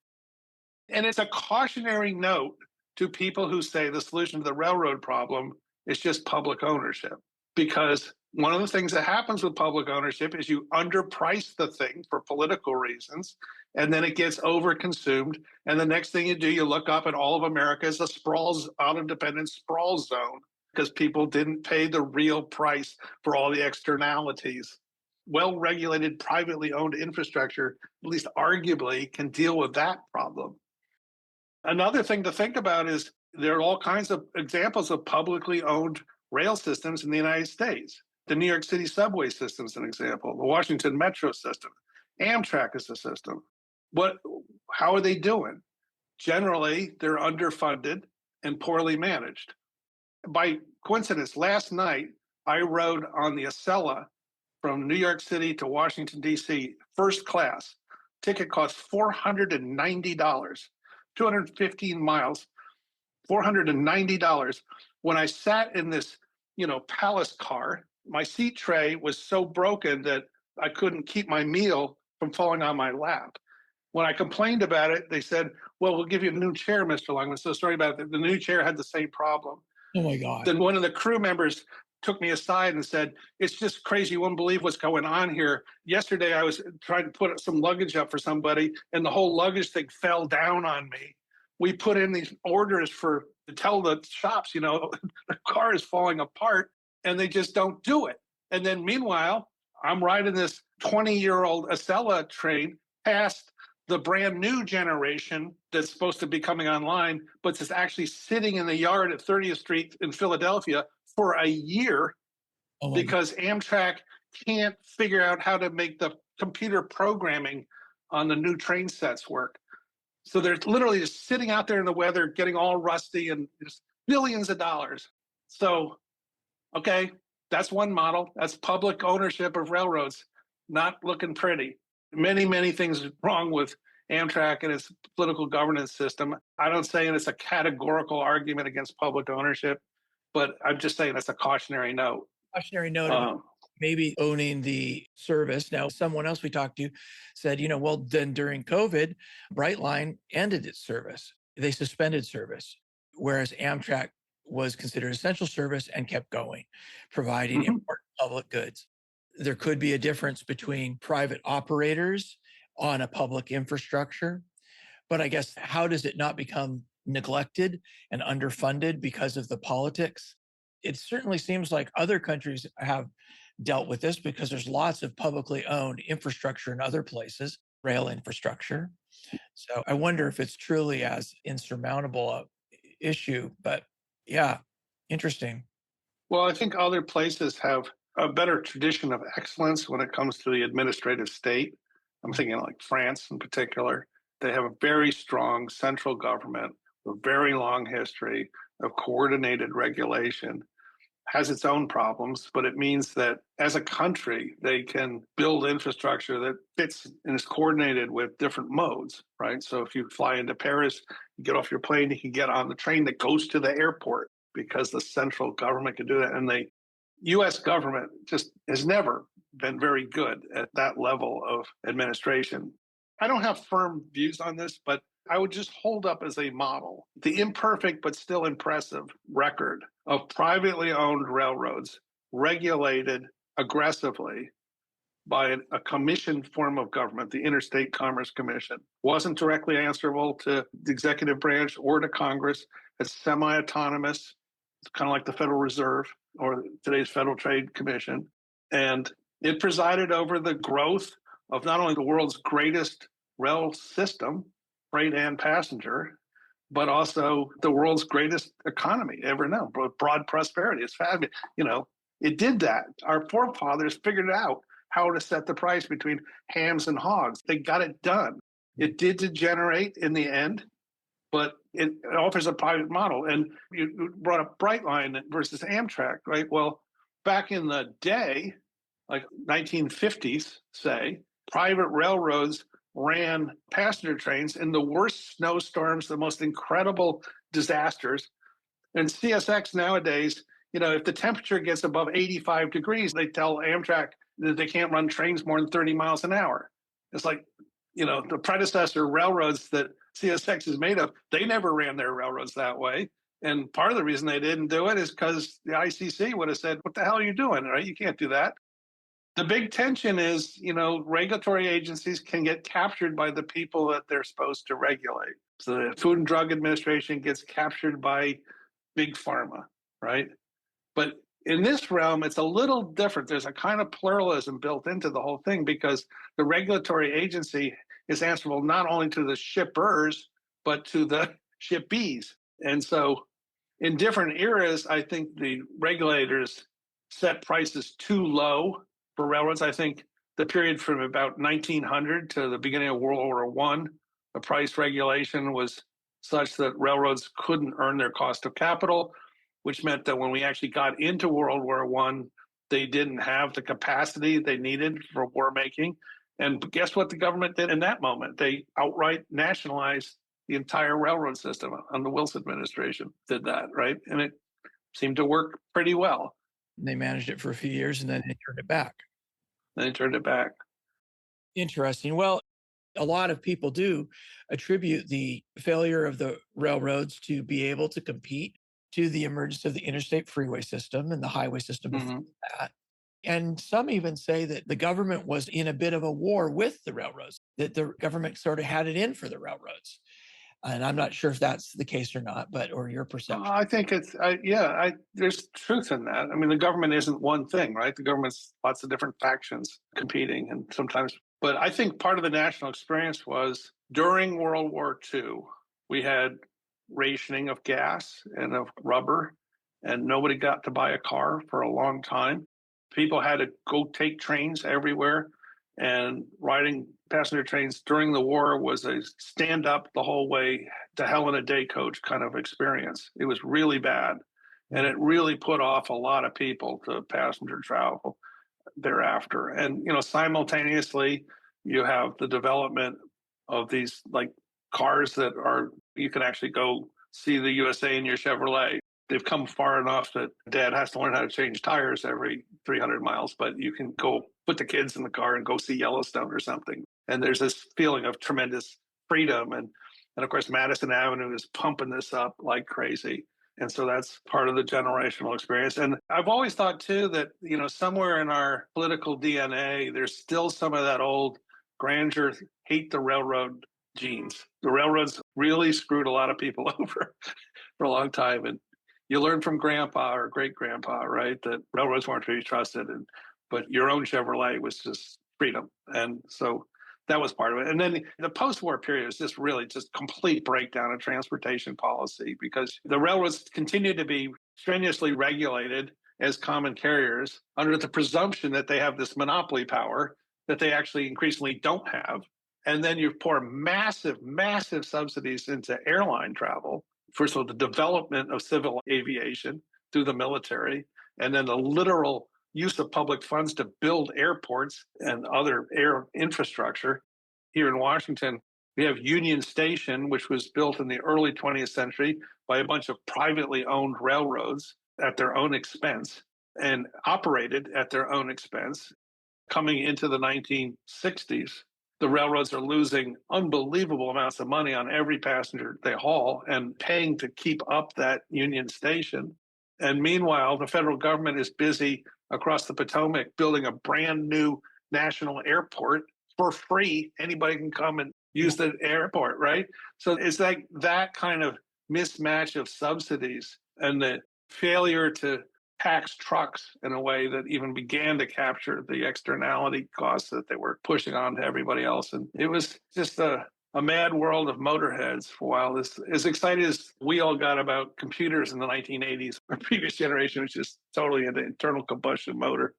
And it's a cautionary note to people who say the solution to the railroad problem is just public ownership. Because one of the things that happens with public ownership is you underprice the thing for political reasons, and then it gets overconsumed. And the next thing you do, you look up and all of America is a out-of-dependent sprawl zone because people didn't pay the real price for all the externalities. Well-regulated, privately owned infrastructure, at least arguably, can deal with that problem. Another thing to think about is there are all kinds of examples of publicly owned rail systems in the United States. The New York City subway system is an example. The Washington metro system. Amtrak is a system. How are they doing? Generally, they're underfunded and poorly managed. By coincidence, last night, I rode on the Acela from New York City to Washington, D.C., first class. Ticket cost $490, 215 miles, $490. When I sat in this, palace car, my seat tray was so broken that I couldn't keep my meal from falling on my lap. When I complained about it, they said, well, we'll give you a new chair, Mr. Longman. So sorry about it. The new chair had the same problem. Oh my God. Then one of the crew members took me aside and said, it's just crazy. You won't believe what's going on here. Yesterday, I was trying to put some luggage up for somebody, and the whole luggage thing fell down on me. We put in these orders to tell the shops, the car is falling apart, and they just don't do it. And then meanwhile, I'm riding this 20-year-old Acela train past the brand new generation that's supposed to be coming online, but it's actually sitting in the yard at 30th Street in Philadelphia for a year because Amtrak can't figure out how to make the computer programming on the new train sets work. So they're literally just sitting out there in the weather, getting all rusty, and just billions of dollars. So, okay, that's one model. That's public ownership of railroads. Not looking pretty. Many, many things wrong with Amtrak and its political governance system. I don't say it's a categorical argument against public ownership, but I'm just saying it's a cautionary note. Cautionary note. Maybe owning the service. Now, someone else we talked to said, well, then during COVID, Brightline ended its service. They suspended service, whereas Amtrak was considered essential service and kept going, providing Mhm. important public goods. There could be a difference between private operators on a public infrastructure, but I guess how does it not become neglected and underfunded because of the politics? It certainly seems like other countries have dealt with this because there's lots of publicly owned infrastructure in other places, rail infrastructure. So I wonder if it's truly as insurmountable a issue, but yeah, interesting. Well, I think other places have a better tradition of excellence when it comes to the administrative state. I'm thinking like France in particular. They have a very strong central government, a very long history of coordinated regulation, has its own problems, but it means that as a country, they can build infrastructure that fits and is coordinated with different modes, right? So if you fly into Paris, you get off your plane, you can get on the train that goes to the airport because the central government can do that. And the US government just has never been very good at that level of administration. I don't have firm views on this, but I would just hold up as a model the imperfect but still impressive record of privately owned railroads regulated aggressively by a commissioned form of government, the Interstate Commerce Commission. Wasn't directly answerable to the executive branch or to Congress. It's semi-autonomous. It's kind of like the Federal Reserve or today's Federal Trade Commission. And it presided over the growth of not only the world's greatest rail system, freight and passenger, but also the world's greatest economy ever known, broad prosperity. It's fabulous. It did that. Our forefathers figured out how to set the price between hams and hogs. They got it done. It did degenerate in the end, but it offers a private model. And you brought up Brightline versus Amtrak, right? Well, back in the day, like 1950s, say, private railroads ran passenger trains in the worst snowstorms, the most incredible disasters. And CSX nowadays, if the temperature gets above 85 degrees, they tell Amtrak that they can't run trains more than 30 miles an hour. It's like, the predecessor railroads that CSX is made of, they never ran their railroads that way. And part of the reason they didn't do it is because the ICC would have said, what the hell are you doing, right? You can't do that. The big tension is, regulatory agencies can get captured by the people that they're supposed to regulate. So the Food and Drug Administration gets captured by big pharma, right? But in this realm, it's a little different. There's a kind of pluralism built into the whole thing because the regulatory agency is answerable not only to the shippers, but to the shippees. And so in different eras, I think the regulators set prices too low for railroads. I think the period from about 1900 to the beginning of World War I, the price regulation was such that railroads couldn't earn their cost of capital, which meant that when we actually got into World War I, they didn't have the capacity they needed for war making. And guess what the government did in that moment? They outright nationalized the entire railroad system. And the Wilson administration did that, right? And it seemed to work pretty well. They managed it for a few years and then they turned it back. Then they turned it back. Interesting. Well, a lot of people do attribute the failure of the railroads to be able to compete to the emergence of the interstate freeway system and the highway system before that. And some even say that the government was in a bit of a war with the railroads, that the government sort of had it in for the railroads. And I'm not sure if that's the case or not, or your perception. I think it's, there's truth in that. I mean, the government isn't one thing, right? The government's lots of different factions competing and sometimes, but I think part of the national experience was during World War II, we had rationing of gas and of rubber, and nobody got to buy a car for a long time. People had to go take trains everywhere, and riding passenger trains during the war was a stand up the whole way to hell in a day coach kind of experience. It was really bad. And it really put off a lot of people to passenger travel thereafter. And, simultaneously, you have the development of these like cars that are, you can actually go see the USA in your Chevrolet. They've come far enough that dad has to learn how to change tires every 300 miles, but you can go put the kids in the car and go see Yellowstone or something. And there's this feeling of tremendous freedom. And of course, Madison Avenue is pumping this up like crazy. And so that's part of the generational experience. And I've always thought too that, somewhere in our political DNA, there's still some of that old grandeur, hate the railroad genes. The railroads really screwed a lot of people over for a long time. And you learn from grandpa or great grandpa, right, that railroads weren't to be trusted. But your own Chevrolet was just freedom. And so that was part of it. And then the post-war period is just really just complete breakdown of transportation policy because the railroads continue to be strenuously regulated as common carriers under the presumption that they have this monopoly power that they actually increasingly don't have. And then you pour massive, massive subsidies into airline travel. First of all, the development of civil aviation through the military, and then the literal use of public funds to build airports and other air infrastructure. Here in Washington, we have Union Station, which was built in the early 20th century by a bunch of privately owned railroads at their own expense and operated at their own expense. Coming into the 1960s, the railroads are losing unbelievable amounts of money on every passenger they haul and paying to keep up that Union Station. And meanwhile, the federal government is busy across the Potomac building a brand new national airport for free. Anybody can come and use the airport, right? So it's like that kind of mismatch of subsidies and the failure to tax trucks in a way that even began to capture the externality costs that they were pushing on to everybody else. And it was just a mad world of motorheads for a while. As excited as we all got about computers in the 1980s, our previous generation was just totally into internal combustion motor.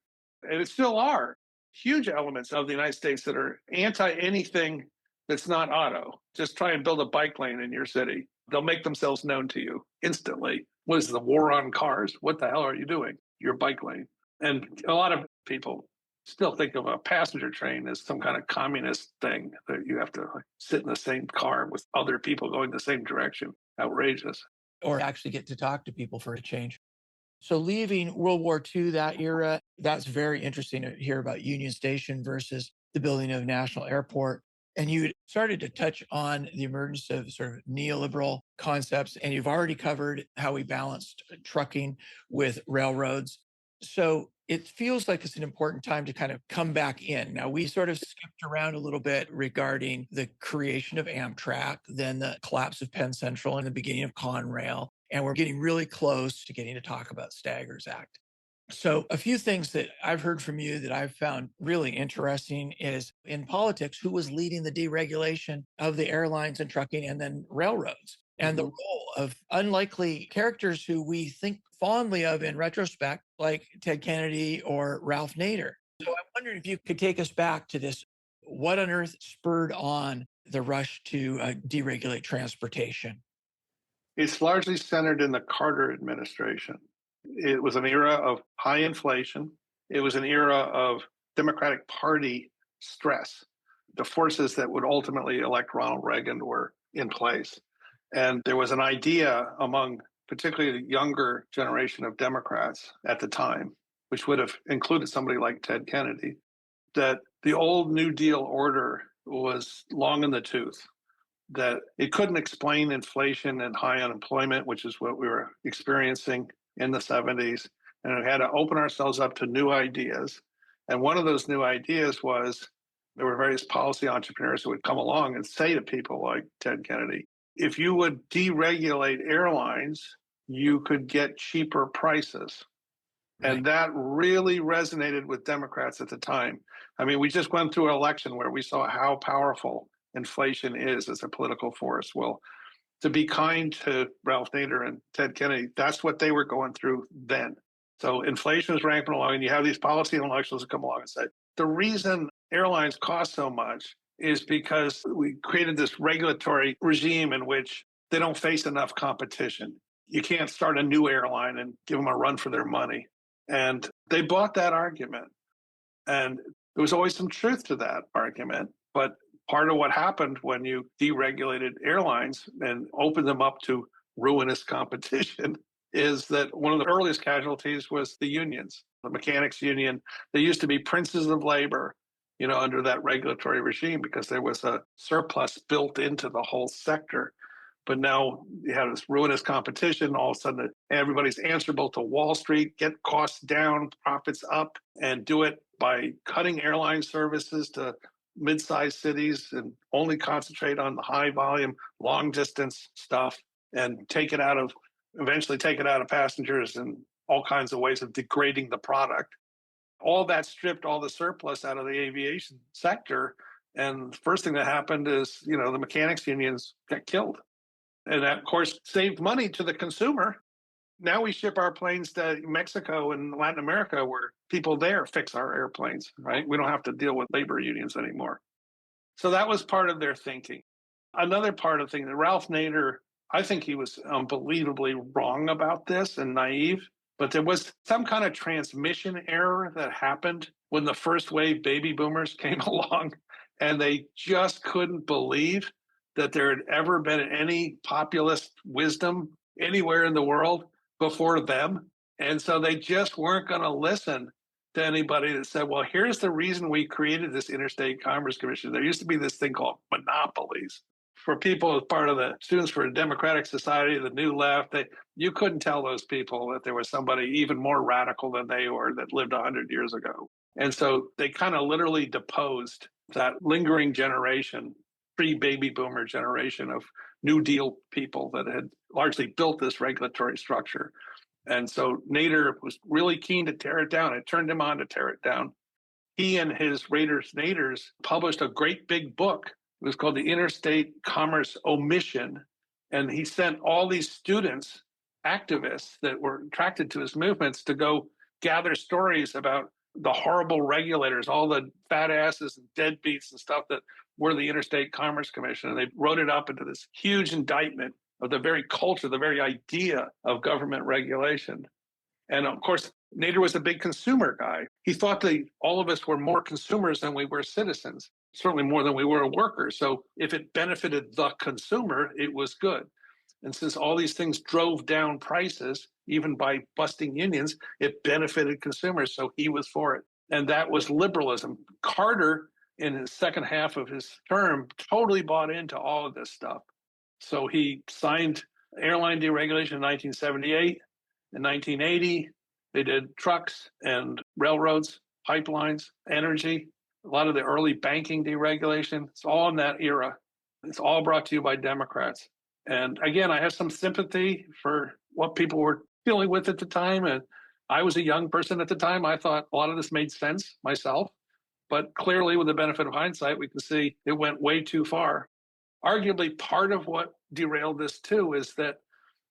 And it still are huge elements of the United States that are anti anything that's not auto. Just try and build a bike lane in your city. They'll make themselves known to you instantly. What is the war on cars? What the hell are you doing? Your bike lane. And a lot of people still think of a passenger train as some kind of communist thing that you have to sit in the same car with other people going the same direction. Outrageous. Or actually get to talk to people for a change. So leaving World War II, that era, that's very interesting to hear about Union Station versus the building of National Airport. And you started to touch on the emergence of sort of neoliberal concepts, and you've already covered how we balanced trucking with railroads. So it feels like it's an important time to kind of come back in. Now, we sort of skipped around a little bit regarding the creation of Amtrak, then the collapse of Penn Central and the beginning of Conrail. And we're getting really close to getting to talk about Staggers Act. So a few things that I've heard from you that I've found really interesting is in politics, who was leading the deregulation of the airlines and trucking and then railroads, and the role of unlikely characters who we think fondly of in retrospect, like Ted Kennedy or Ralph Nader. So I wondered if you could take us back to this. What on earth spurred on the rush to deregulate transportation? It's largely centered in the Carter administration. It was an era of high inflation. It was an era of Democratic Party stress. The forces that would ultimately elect Ronald Reagan were in place. And there was an idea among particularly the younger generation of Democrats at the time, which would have included somebody like Ted Kennedy, that the old New Deal order was long in the tooth, that it couldn't explain inflation and high unemployment, which is what we were experiencing in the 70s. And it had to open ourselves up to new ideas. And one of those new ideas was there were various policy entrepreneurs who would come along and say to people like Ted Kennedy, if you would deregulate airlines, you could get cheaper prices. Right. And that really resonated with Democrats at the time. I mean, we just went through an election where we saw how powerful inflation is as a political force. Well, to be kind to Ralph Nader and Ted Kennedy, that's what they were going through then. So inflation is rampant along, and you have these policy intellectuals that come along and say, the reason airlines cost so much is because we created this regulatory regime in which they don't face enough competition. You can't start a new airline and give them a run for their money. And they bought that argument. And there was always some truth to that argument. But part of what happened when you deregulated airlines and opened them up to ruinous competition is that one of the earliest casualties was the unions, the mechanics union. They used to be princes of labor, under that regulatory regime because there was a surplus built into the whole sector. But now you have this ruinous competition. All of a sudden, everybody's answerable to Wall Street, get costs down, profits up, and do it by cutting airline services to mid-sized cities and only concentrate on the high volume, long distance stuff and eventually take it out of passengers and all kinds of ways of degrading the product. All that stripped all the surplus out of the aviation sector. And the first thing that happened is, the mechanics unions got killed. And that, of course, saved money to the consumer. Now we ship our planes to Mexico and Latin America where people there fix our airplanes, right? We don't have to deal with labor unions anymore. So that was part of their thinking. Another part of the thing that Ralph Nader, I think he was unbelievably wrong about this and naive, but there was some kind of transmission error that happened when the first wave baby boomers came along, and they just couldn't believe that there had ever been any populist wisdom anywhere in the world before them. And so they just weren't going to listen to anybody that said, well, here's the reason we created this Interstate Commerce Commission. There used to be this thing called monopolies. For people as part of the Students for a Democratic Society, the New Left, you couldn't tell those people that there was somebody even more radical than they were that lived 100 years ago. And so they kind of literally deposed that lingering generation, pre-baby boomer generation of New Deal people that had largely built this regulatory structure. And so Nader was really keen to tear it down. It turned him on to tear it down. He and his Naders published a great big book. It was called the Interstate Commerce Omission. And he sent all these students, activists that were attracted to his movements, to go gather stories about the horrible regulators, all the fat asses and deadbeats and stuff that were the Interstate Commerce Commission. And they wrote it up into this huge indictment of the very culture, the very idea of government regulation. And of course, Nader was a big consumer guy. He thought that all of us were more consumers than we were citizens, certainly more than we were workers. So if it benefited the consumer, it was good. And since all these things drove down prices, even by busting unions, it benefited consumers. So he was for it. And that was liberalism. Carter, in his second half of his term, totally bought into all of this stuff. So he signed airline deregulation in 1978. In 1980, they did trucks and railroads, pipelines, energy, a lot of the early banking deregulation. It's all in that era. It's all brought to you by Democrats. And again, I have some sympathy for what people were dealing with at the time. And I was a young person at the time. I thought a lot of this made sense myself. But clearly, with the benefit of hindsight, we can see it went way too far. Arguably, part of what derailed this too is that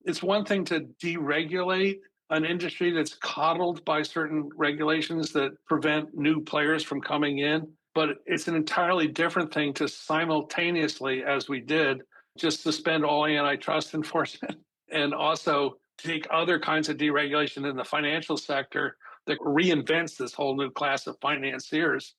it's one thing to deregulate an industry that's coddled by certain regulations that prevent new players from coming in, but it's an entirely different thing to simultaneously, as we did, just suspend all antitrust enforcement and also take other kinds of deregulation in the financial sector that reinvents this whole new class of financiers.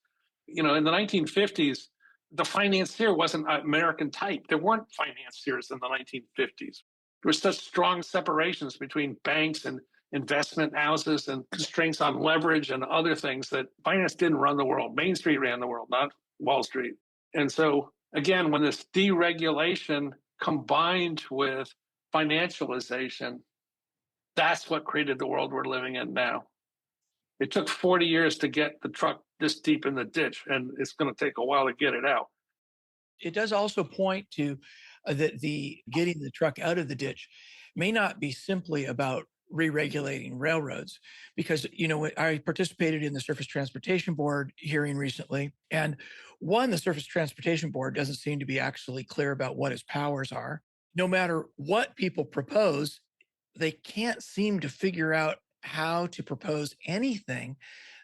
In the 1950s, the financier wasn't American type. There weren't financiers in the 1950s. There were such strong separations between banks and investment houses and constraints on leverage and other things that finance didn't run the world. Main Street ran the world, not Wall Street. And so, again, when this deregulation combined with financialization, that's what created the world we're living in now. It took 40 years to get the truck this deep in the ditch, and it's going to take a while to get it out. It does also point to that the getting the truck out of the ditch may not be simply about re-regulating railroads, because I participated in the Surface Transportation Board hearing recently, and the Surface Transportation Board doesn't seem to be actually clear about what its powers are. No matter what people propose, they can't seem to figure out how to propose anything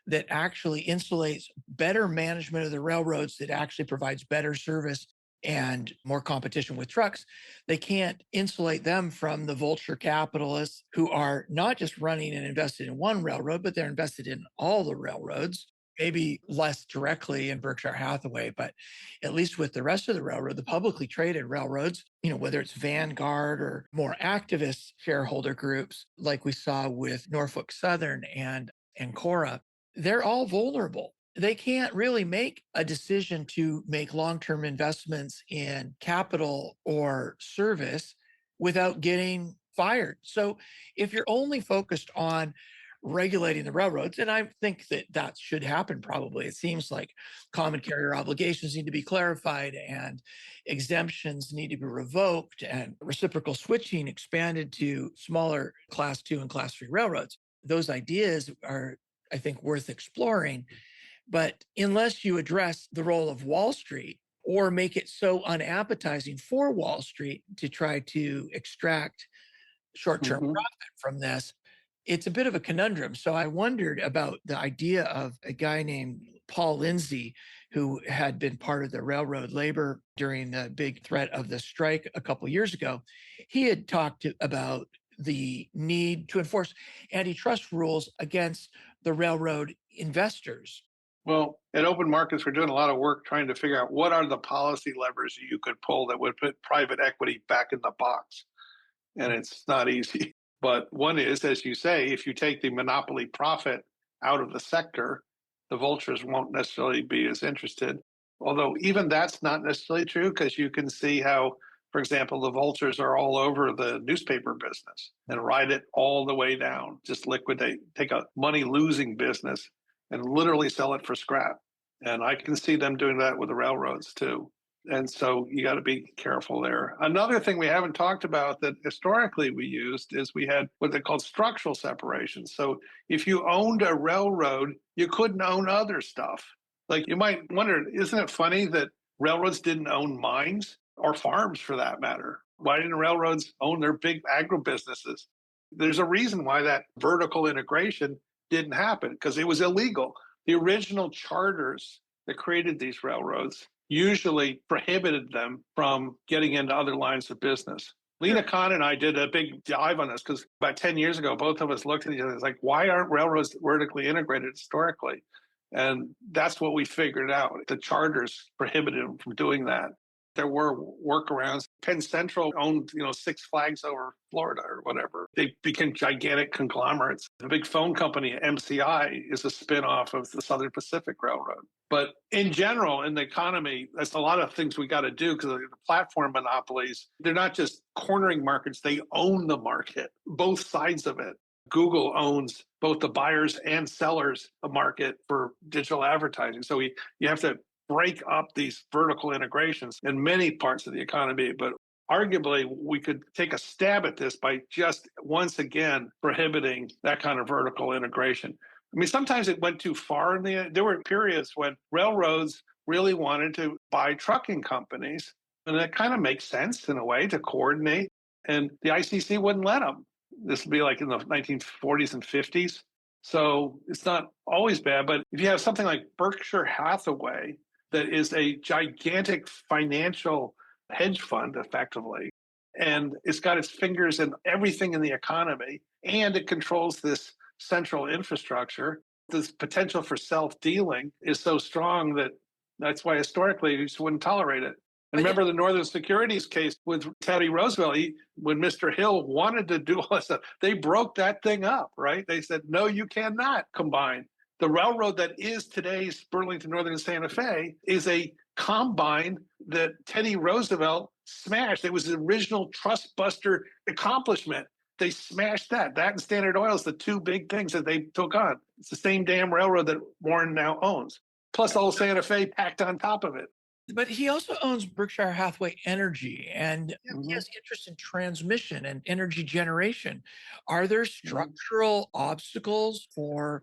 that actually insulates better management of the railroads, that actually provides better service and more competition with trucks. They can't insulate them from the vulture capitalists who are not just running and invested in one railroad, but they're invested in all the railroads, maybe less directly in Berkshire Hathaway, but at least with the rest of the railroad, the publicly traded railroads, whether it's Vanguard or more activist shareholder groups like we saw with Norfolk Southern and Ancora, they're all vulnerable. They can't really make a decision to make long-term investments in capital or service without getting fired. So if you're only focused on regulating the railroads, and I think that that should happen probably. It seems like common carrier obligations need to be clarified and exemptions need to be revoked and reciprocal switching expanded to smaller class 2 and class 3 railroads. Those ideas are, I think, worth exploring. But unless you address the role of Wall Street or make it so unappetizing for Wall Street to try to extract short-term Mhm. profit from this, it's a bit of a conundrum. So I wondered about the idea of a guy named Paul Lindsay, who had been part of the railroad labor during the big threat of the strike a couple of years ago. He had talked about the need to enforce antitrust rules against the railroad investors. Well, at open markets, we're doing a lot of work trying to figure out what are the policy levers you could pull that would put private equity back in the box. And it's not easy. But one is, as you say, if you take the monopoly profit out of the sector, the vultures won't necessarily be as interested. Although even that's not necessarily true, because you can see how, for example, the vultures are all over the newspaper business and ride it all the way down, just liquidate, take a money losing business and literally sell it for scrap. And I can see them doing that with the railroads too. And so you got to be careful there. Another thing we haven't talked about that historically we used is we had what they called structural separation. So if you owned a railroad, you couldn't own other stuff. Like you might wonder, isn't it funny that railroads didn't own mines or farms for that matter? Why didn't railroads own their big agribusinesses? There's a reason why that vertical integration didn't happen because it was illegal. The original charters that created these railroads usually prohibited them from getting into other lines of business. Lena Khan and I did a big dive on this because about 10 years ago, both of us looked at each other and was like, why aren't railroads vertically integrated historically? And that's what we figured out. The charters prohibited them from doing that. There were workarounds. Penn Central owned, Six Flags over Florida or whatever. They became gigantic conglomerates. The big phone company, MCI, is a spinoff of the Southern Pacific Railroad. But in general, in the economy, there's a lot of things we got to do because the platform monopolies, they're not just cornering markets, they own the market, both sides of it. Google owns both the buyers and sellers of market for digital advertising. So you have to break up these vertical integrations in many parts of the economy. But arguably, we could take a stab at this by just once again prohibiting that kind of vertical integration. I mean, sometimes it went too far. There were periods when railroads really wanted to buy trucking companies. And it kind of makes sense in a way to coordinate. And the ICC wouldn't let them. This would be like in the 1940s and 50s. So it's not always bad. But if you have something like Berkshire Hathaway, that is a gigantic financial hedge fund, effectively, and it's got its fingers in everything in the economy, and it controls this central infrastructure. This potential for self-dealing is so strong that's why historically you just wouldn't tolerate it. And remember the Northern Securities case with Teddy Roosevelt, when Mr. Hill wanted to do all that stuff, they broke that thing up, right? They said, no, you cannot combine. The railroad that is today's Burlington Northern and Santa Fe is a combine that Teddy Roosevelt smashed. It was the original trust buster accomplishment. They smashed that. That and Standard Oil is the two big things that they took on. It's the same damn railroad that Warren now owns, plus old Santa Fe packed on top of it. But he also owns Berkshire Hathaway Energy, and he has interest in transmission and energy generation. Are there structural obstacles for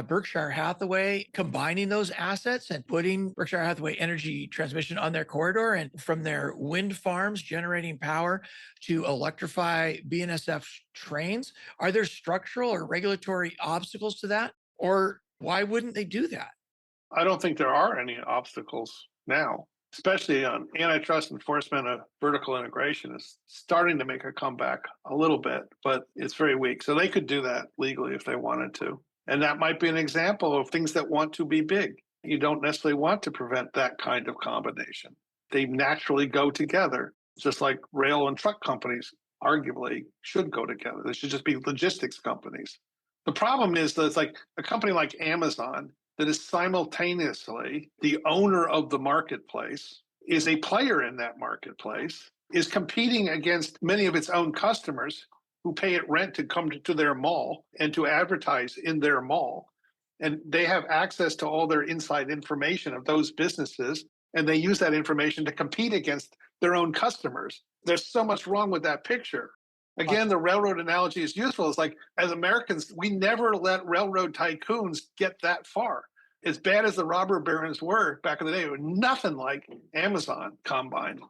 Berkshire Hathaway combining those assets and putting Berkshire Hathaway Energy Transmission on their corridor and from their wind farms generating power to electrify BNSF trains? Are there structural or regulatory obstacles to that? Or why wouldn't they do that? I don't think there are any obstacles now, especially on antitrust enforcement of vertical integration is starting to make a comeback a little bit, but it's very weak. So they could do that legally if they wanted to. And that might be an example of things that want to be big. You don't necessarily want to prevent that kind of combination. They naturally go together, just like rail and truck companies arguably should go together. They should just be logistics companies. The problem is that it's like a company like Amazon that is simultaneously the owner of the marketplace, is a player in that marketplace, is competing against many of its own customers who pay it rent to come to their mall and to advertise in their mall. And they have access to all their inside information of those businesses, and they use that information to compete against their own customers. There's so much wrong with that picture. Again, the railroad analogy is useful. It's like, as Americans, we never let railroad tycoons get that far. As bad as the robber barons were back in the day, it was nothing like Amazon combined.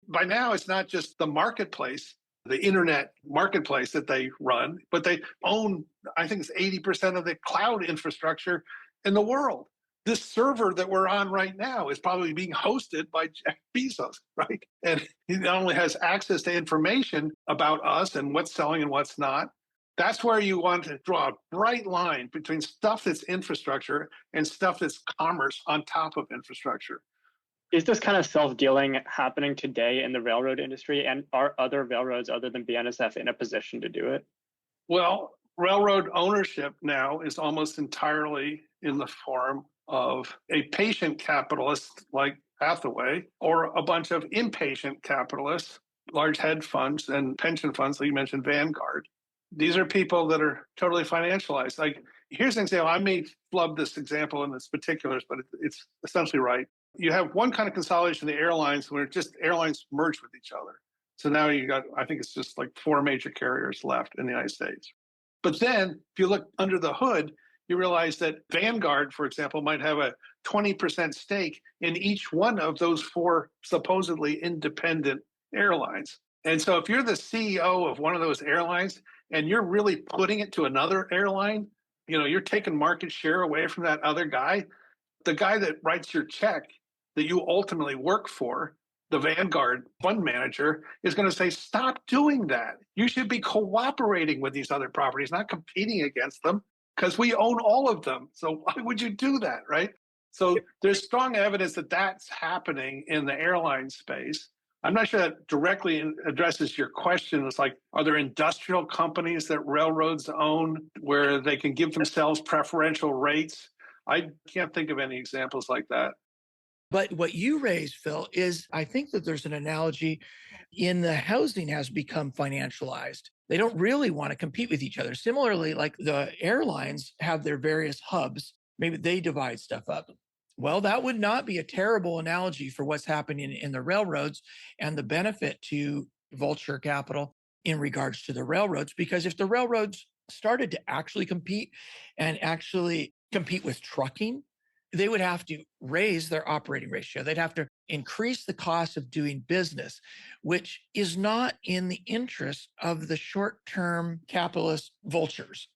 By now, it's not just the marketplace, the internet marketplace that they run, but they own, I think it's 80% of the cloud infrastructure in the world. This server that we're on right now is probably being hosted by Jeff Bezos, right? And he not only has access to information about us and what's selling and what's not. That's where you want to draw a bright line between stuff that's infrastructure and stuff that's commerce on top of infrastructure. Is this kind of self-dealing happening today in the railroad industry? And are other railroads other than BNSF in a position to do it? Well, railroad ownership now is almost entirely in the form of a patient capitalist like Hathaway or a bunch of impatient capitalists, large hedge funds and pension funds, like you mentioned, Vanguard. These are people that are totally financialized. Like, here's an example. I may flub this example in its particulars, but it's essentially right. You have one kind of consolidation of the airlines where just airlines merge with each other. So now you got, I think it's just like 4 major carriers left in the United States. But then if you look under the hood, you realize that Vanguard, for example, might have a 20% stake in each one of those 4 supposedly independent airlines. And so if you're the CEO of one of those airlines and you're really putting it to another airline, you're taking market share away from that other guy. The guy that writes your check that you ultimately work for, the Vanguard fund manager, is going to say, stop doing that. You should be cooperating with these other properties, not competing against them, because we own all of them. So why would you do that, right? So there's strong evidence that that's happening in the airline space. I'm not sure that directly addresses your question. It's like, are there industrial companies that railroads own where they can give themselves preferential rates? I can't think of any examples like that. But what you raised, Phil, is I think that there's an analogy in the housing has become financialized. They don't really want to compete with each other. Similarly, like the airlines have their various hubs, maybe they divide stuff up. Well, that would not be a terrible analogy for what's happening in the railroads and the benefit to vulture capital in regards to the railroads. Because if the railroads started to actually compete with trucking, they would have to raise their operating ratio. They'd have to increase the cost of doing business, which is not in the interest of the short-term capitalist vultures.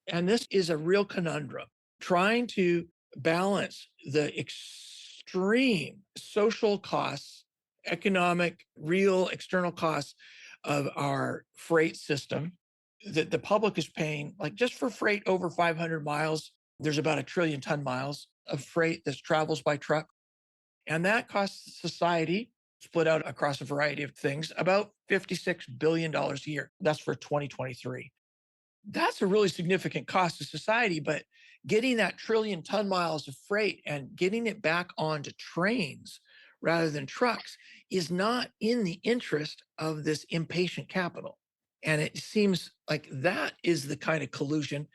And this is a real conundrum, trying to balance the extreme social costs, economic, real external costs of our freight system that the public is paying, like just for freight over 500 miles, there's about 1 trillion ton miles of freight that travels by truck. And that costs society, split out across a variety of things, about $56 billion a year. That's for 2023. That's a really significant cost to society, but getting that 1 trillion ton miles of freight and getting it back onto trains rather than trucks is not in the interest of this impatient capital. And it seems like that is the kind of collusion.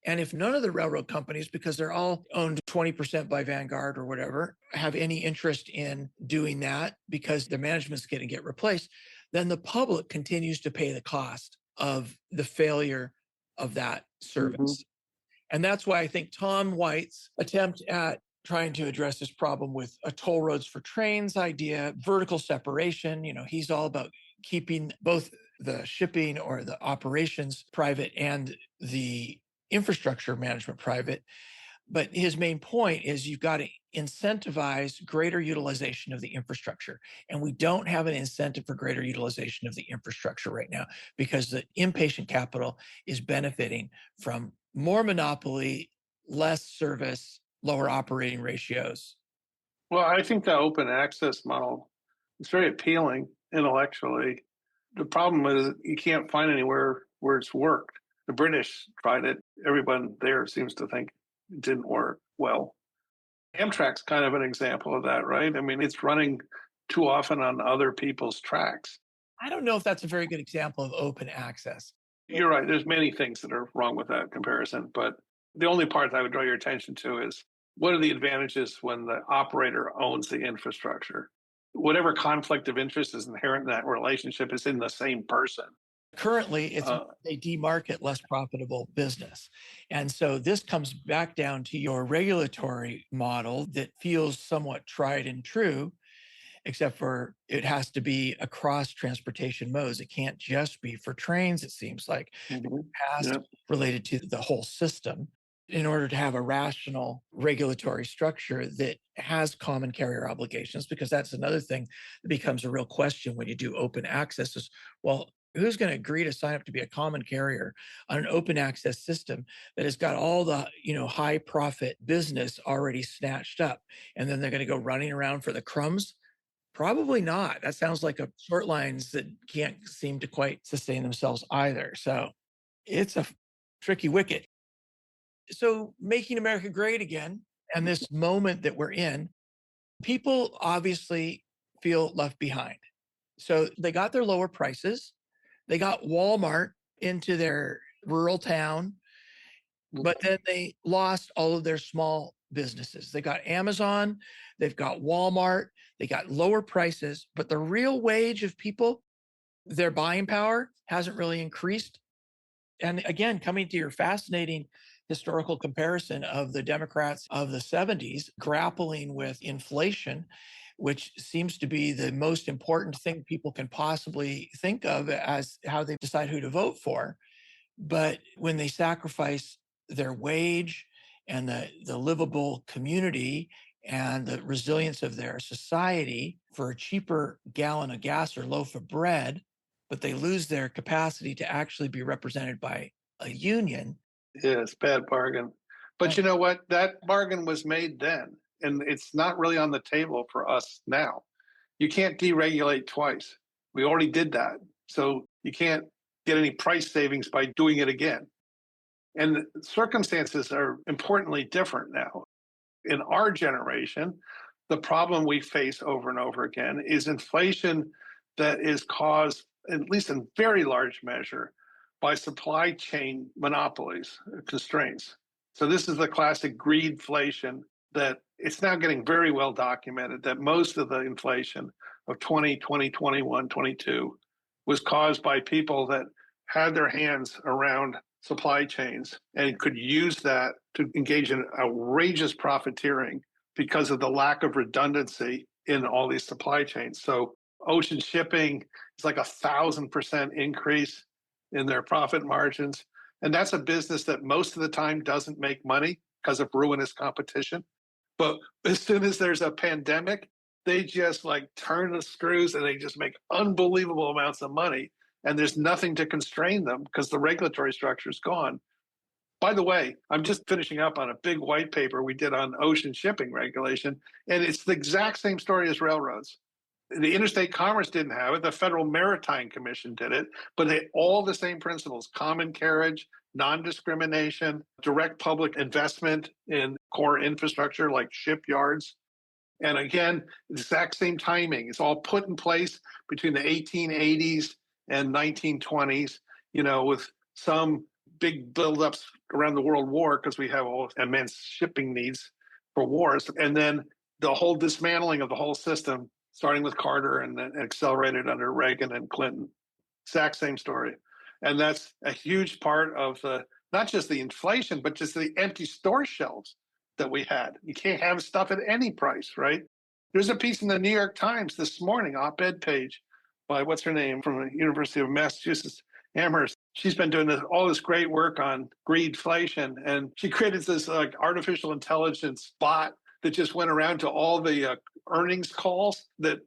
And if none of the railroad companies, because they're all owned 20% by Vanguard or whatever, have any interest in doing that because the management's going to get replaced, then the public continues to pay the cost of the failure of that service. Mm-hmm. And that's why I think Tom White's attempt at trying to address this problem with a toll roads for trains idea, vertical separation, he's all about keeping both the shipping or the operations private and the infrastructure management private. But his main point is you've got to incentivize greater utilization of the infrastructure. And we don't have an incentive for greater utilization of the infrastructure right now because the impatient capital is benefiting from more monopoly, less service, lower operating ratios. Well, I think the open access model is very appealing intellectually. The problem is you can't find anywhere where it's worked. The British tried it. Everyone there seems to think it didn't work well. Amtrak's kind of an example of that, right? I mean, it's running too often on other people's tracks. I don't know if that's a very good example of open access. You're right. There's many things that are wrong with that comparison, but the only part I would draw your attention to is what are the advantages when the operator owns the infrastructure? Whatever conflict of interest is inherent in that relationship is in the same person. Currently, it's Uh, a demarket, less profitable business. And so this comes back down to your regulatory model that feels somewhat tried and true, except for it has to be across transportation modes. It can't just be for trains, it seems like. It mhm, has to yeah, be related to the whole system in order to have a rational regulatory structure that has common carrier obligations, because that's another thing that becomes a real question when you do open access is, well, who's going to agree to sign up to be a common carrier on an open access system that has got all the high profit business already snatched up, and then they're going to go running around for the crumbs? Probably not. That sounds like a short lines that can't seem to quite sustain themselves either. So it's a tricky wicket. So making America great again, and this moment that we're in, people obviously feel left behind. So they got their lower prices. They got Walmart into their rural town, but then they lost all of their small businesses. They got Amazon, they've got Walmart, they got lower prices, but the real wage of people, their buying power hasn't really increased. And again, coming to your fascinating historical comparison of the Democrats of the 70s grappling with inflation, which seems to be the most important thing people can possibly think of as how they decide who to vote for. But when they sacrifice their wage and the livable community and the resilience of their society for a cheaper gallon of gas or loaf of bread, but they lose their capacity to actually be represented by a union. yeah, it's a bad bargain. But you know what? That bargain was made then, and it's not really on the table for us now. You can't deregulate twice. We already did that. So you can't get any price savings by doing it again. And the circumstances are importantly different now. In our generation, the problem we face over and over again is inflation that is caused, at least in very large measure, by supply chain monopolies, constraints. So this is the classic greedflation that it's now getting very well documented that most of the inflation of 2020, 21, 22 was caused by people that had their hands around supply chains and could use that to engage in outrageous profiteering because of the lack of redundancy in all these supply chains. So ocean shipping is like 1,000% increase in their profit margins. And that's a business that most of the time doesn't make money because of ruinous competition. But as soon as there's a pandemic, they just like turn the screws and they just make unbelievable amounts of money. And there's nothing to constrain them because the regulatory structure is gone. By the way, I'm just finishing up on a big white paper we did on ocean shipping regulation, and it's the exact same story as railroads. The Interstate Commerce didn't have it. The Federal Maritime Commission did it, but they all the same principles: common carriage, non-discrimination, direct public investment in core infrastructure like shipyards. And again, exact same timing. It's all put in place between the 1880s and 1920s, with some big buildups around the World War because we have all immense shipping needs for wars. And then the whole dismantling of the whole system, starting with Carter and then accelerated under Reagan and Clinton. Exact same story. And that's a huge part of not just the inflation, but just the empty store shelves that we had. You can't have stuff at any price, right? There's a piece in the New York Times this morning, op-ed page by what's her name from the University of Massachusetts, Amherst. She's been doing all this great work on greedflation, and she created this like artificial intelligence bot that just went around to all the earnings calls that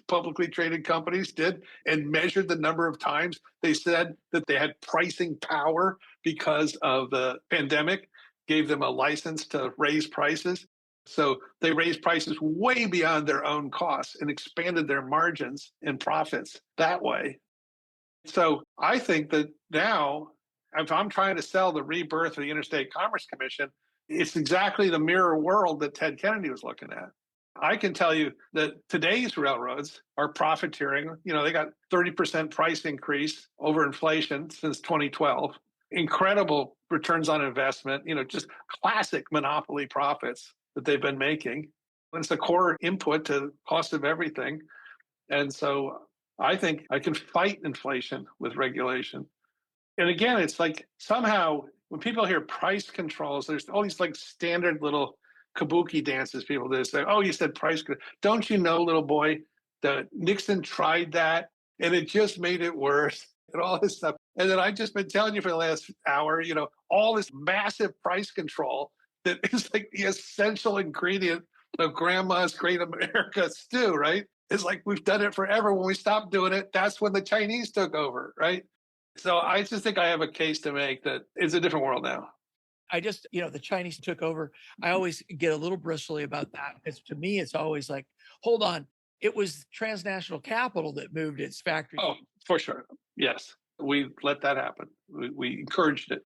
publicly traded companies did and measured the number of times they said that they had pricing power because of the pandemic, gave them a license to raise prices. So they raised prices way beyond their own costs and expanded their margins and profits that way. So I think that now, if I'm trying to sell the rebirth of the Interstate Commerce Commission, it's exactly the mirror world that Ted Kennedy was looking at. I can tell you that today's railroads are profiteering. They got 30% price increase over inflation since 2012. Incredible returns on investment, just classic monopoly profits that they've been making. It's a core input to cost of everything. And so I think I can fight inflation with regulation. And again, it's like somehow when people hear price controls, there's all these like standard little kabuki dances people do. Say, oh, you said price. Don't you know, little boy, that Nixon tried that and it just made it worse and all this stuff. And then I've just been telling you for the last hour, all this massive price control that is like the essential ingredient of grandma's great America stew, right? It's like we've done it forever. When we stopped doing it, that's when the Chinese took over, right? So I just think I have a case to make that it's a different world now. I just, the Chinese took over. I always get a little bristly about that because to me, it's always like, hold on, it was transnational capital that moved its factory. Oh, for sure. Yes. We let that happen. We encouraged it.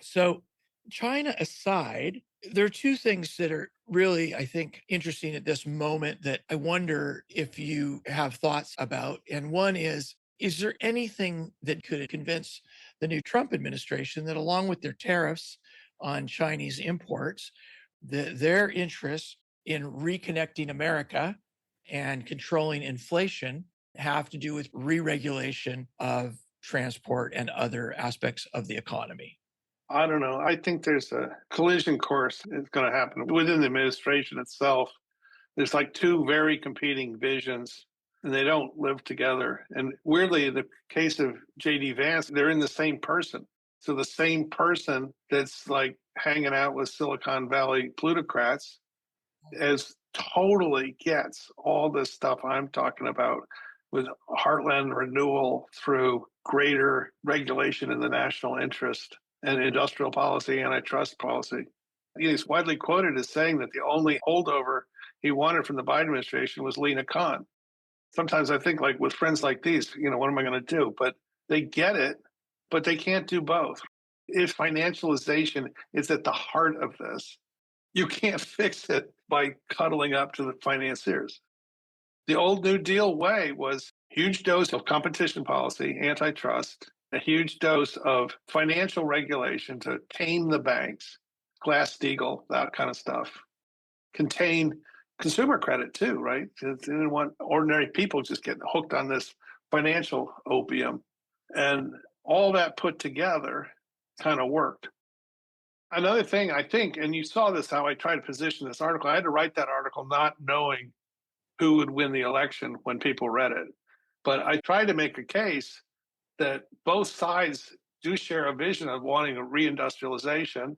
So China aside, there are two things that are really, I think, interesting at this moment that I wonder if you have thoughts about. And one is there anything that could convince the new Trump administration that along with their tariffs on Chinese imports, their interests in reconnecting America and controlling inflation have to do with re-regulation of transport and other aspects of the economy? I don't know. I think there's a collision course that's going to happen within the administration itself. There's like two very competing visions and they don't live together. And weirdly, in the case of J.D. Vance, they're in the same person. So the same person that's like hanging out with Silicon Valley plutocrats as totally gets all this stuff I'm talking about with heartland renewal through greater regulation in the national interest and industrial policy, antitrust policy. He's widely quoted as saying that the only holdover he wanted from the Biden administration was Lena Khan. Sometimes I think, like with friends like these, what am I going to do? But they get it, but they can't do both. If financialization is at the heart of this, you can't fix it by cuddling up to the financiers. The old New Deal way was huge dose of competition policy, antitrust, a huge dose of financial regulation to tame the banks, Glass-Steagall, that kind of stuff. Contain consumer credit too, right? They didn't want ordinary people just getting hooked on this financial opium. And all that put together kind of worked. Another thing I think, and you saw this, how I tried to position this article, I had to write that article not knowing who would win the election when people read it. But I tried to make a case that both sides do share a vision of wanting a reindustrialization,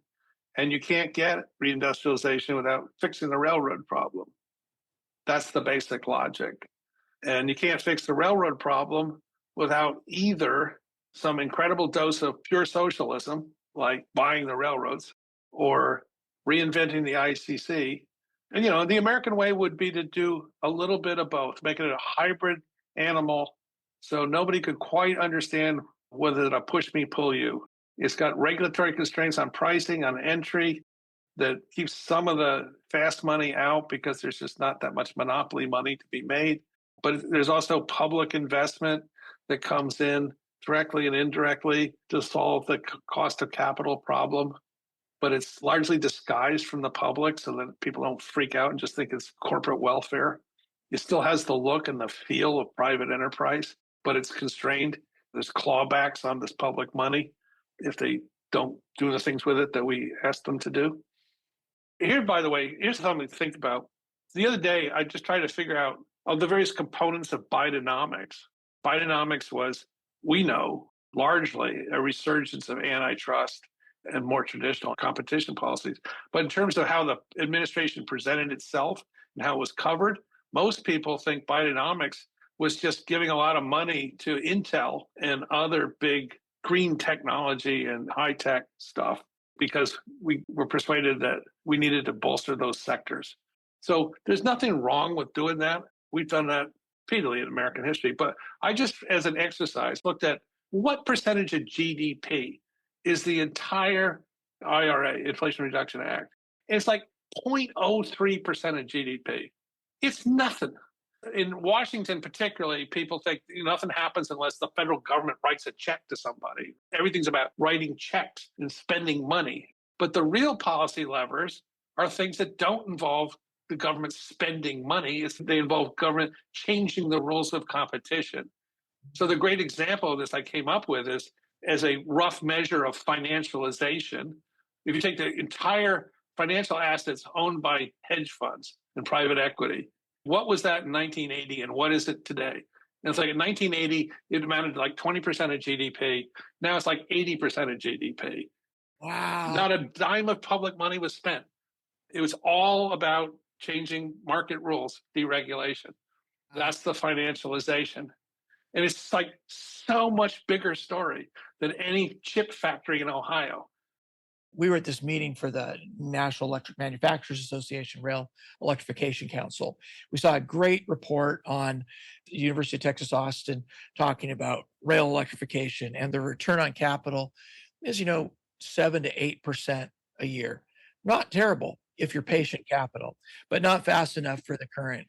and you can't get reindustrialization without fixing the railroad problem. That's the basic logic. And you can't fix the railroad problem without either some incredible dose of pure socialism, like buying the railroads, or reinventing the ICC. And, the American way would be to do a little bit of both, making it a hybrid animal so nobody could quite understand whether to push me, pull you. It's got regulatory constraints on pricing, on entry, that keeps some of the fast money out because there's just not that much monopoly money to be made. But there's also public investment that comes in directly and indirectly to solve the cost of capital problem. But it's largely disguised from the public so that people don't freak out and just think it's corporate welfare. It still has the look and the feel of private enterprise, but it's constrained. There's clawbacks on this public money if they don't do the things with it that we asked them to do. Here, by the way, here's something to think about. The other day, I just tried to figure out of the various components of Bidenomics. Bidenomics was, we know, largely a resurgence of antitrust and more traditional competition policies. But in terms of how the administration presented itself and how it was covered, most people think Bidenomics was just giving a lot of money to Intel and other big green technology and high-tech stuff because we were persuaded that we needed to bolster those sectors. So there's nothing wrong with doing that. We've done that repeatedly in American history. But I just, as an exercise, looked at what percentage of GDP is the entire IRA, Inflation Reduction Act. And it's like 0.03% of GDP. It's nothing. In Washington, particularly, people think nothing happens unless the federal government writes a check to somebody. Everything's about writing checks and spending money. But the real policy levers are things that don't involve the government spending money. They involve government changing the rules of competition. So the great example of this I came up with is, as a rough measure of financialization, if you take the entire financial assets owned by hedge funds and private equity, what was that in 1980 and what is it today? And it's like in 1980, it amounted to like 20% of GDP. Now it's like 80% of GDP. Wow. Not a dime of public money was spent. It was all about changing market rules, deregulation. That's the financialization. And it's like so much bigger story than any chip factory in Ohio. We were at this meeting for the National Electric Manufacturers Association Rail Electrification Council. We saw a great report on the University of Texas, Austin, talking about rail electrification, and the return on capital is, 7 to 8% a year. Not terrible if you're patient capital, but not fast enough for the current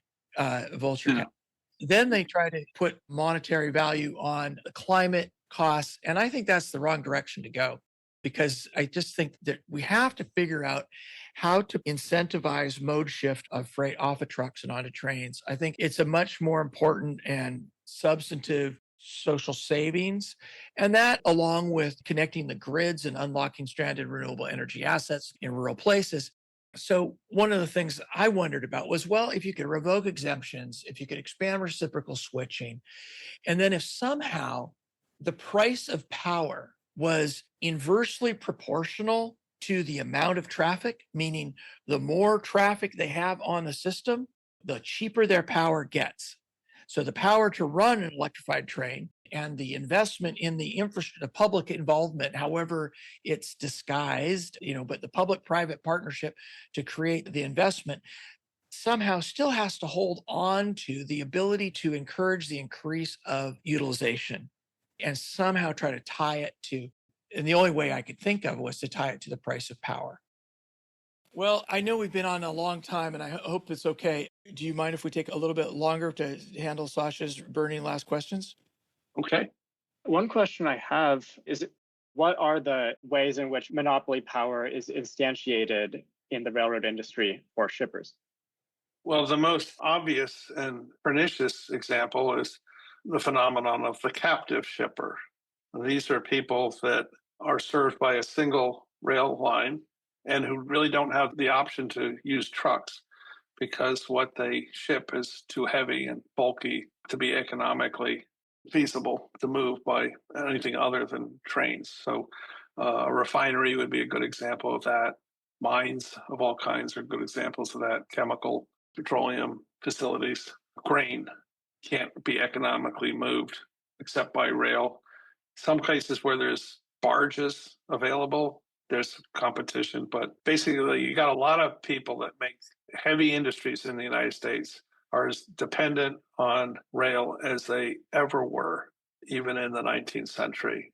vulture capital. Then they try to put monetary value on the climate costs, and I think that's the wrong direction to go. Because I just think that we have to figure out how to incentivize mode shift of freight off of trucks and onto trains. I think it's a much more important and substantive social savings. And that, along with connecting the grids and unlocking stranded renewable energy assets in rural places. So one of the things I wondered about was, well, if you could revoke exemptions, if you could expand reciprocal switching, and then if somehow the price of power was inversely proportional to the amount of traffic, meaning the more traffic they have on the system, the cheaper their power gets. So the power to run an electrified train and the investment in the infrastructure, the public involvement, however it's disguised, but the public-private partnership to create the investment somehow still has to hold on to the ability to encourage the increase of utilization, and somehow try to tie it to, and the only way I could think of was to tie it to the price of power. Well, I know we've been on a long time, and I hope it's okay. Do you mind if we take a little bit longer to handle Sasha's burning last questions? Okay. One question I have is, what are the ways in which monopoly power is instantiated in the railroad industry for shippers? Well, the most obvious and pernicious example is the phenomenon of the captive shipper. These are people that are served by a single rail line and who really don't have the option to use trucks because what they ship is too heavy and bulky to be economically feasible to move by anything other than trains. So a refinery would be a good example of that. Mines of all kinds are good examples of that. Chemical, petroleum facilities, grain can't be economically moved except by rail. Some cases where there's barges available, there's competition, but basically you got a lot of people that make heavy industries in the United States are as dependent on rail as they ever were, even in the 19th century.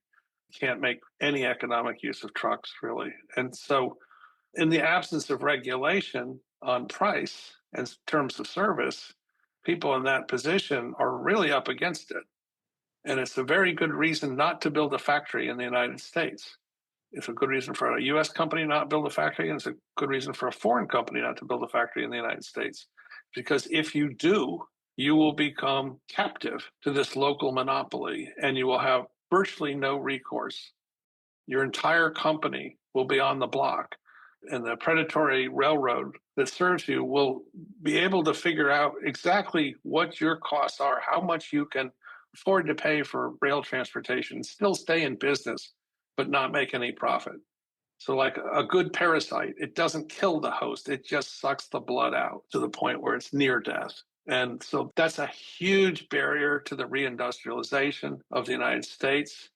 Can't make any economic use of trucks, really. And so in the absence of regulation on price and terms of service, people in that position are really up against it. And it's a very good reason not to build a factory in the United States. It's a good reason for a US company not to build a factory, and it's a good reason for a foreign company not to build a factory in the United States. Because if you do, you will become captive to this local monopoly and you will have virtually no recourse. Your entire company will be on the block, and the predatory railroad that serves you will be able to figure out exactly what your costs are, how much you can afford to pay for rail transportation, still stay in business, but not make any profit. So like a good parasite, it doesn't kill the host, it just sucks the blood out to the point where it's near death. And so that's a huge barrier to the reindustrialization of the United States.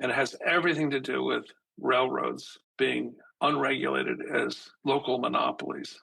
And it has everything to do with railroads being unregulated as local monopolies.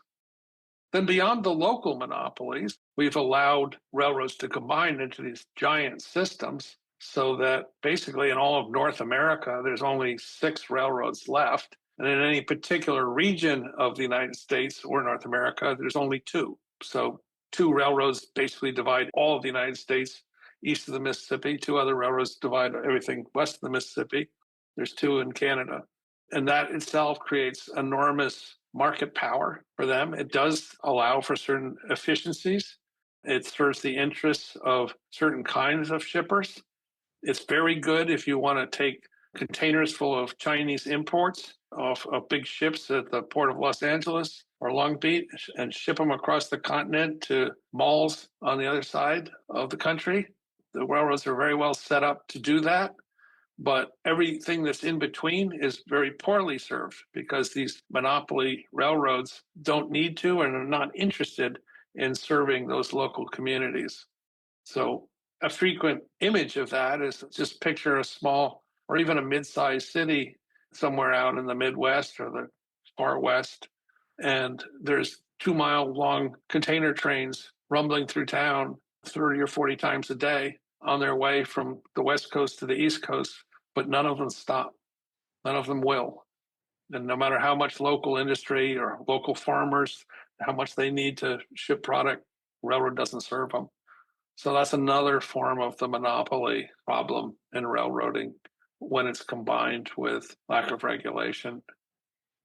Then beyond the local monopolies, we've allowed railroads to combine into these giant systems so that basically in all of North America, there's only 6 railroads left. And in any particular region of the United States or North America, there's only two. So two railroads basically divide all of the United States east of the Mississippi. Two other railroads divide everything west of the Mississippi. There's two in Canada. And that itself creates enormous market power for them. It does allow for certain efficiencies. It serves the interests of certain kinds of shippers. It's very good if you want to take containers full of Chinese imports off of big ships at the port of Los Angeles or Long Beach and ship them across the continent to malls on the other side of the country. The railroads are very well set up to do that. But everything that's in between is very poorly served because these monopoly railroads don't need to and are not interested in serving those local communities. So a frequent image of that is just picture a small or even a mid-sized city somewhere out in the Midwest or the far West, and there's 2-mile long container trains rumbling through town 30 or 40 times a day on their way from the West Coast to the East Coast, but none of them stop. None of them will. And no matter how much local industry or local farmers, how much they need to ship product, railroad doesn't serve them. So that's another form of the monopoly problem in railroading when it's combined with lack of regulation.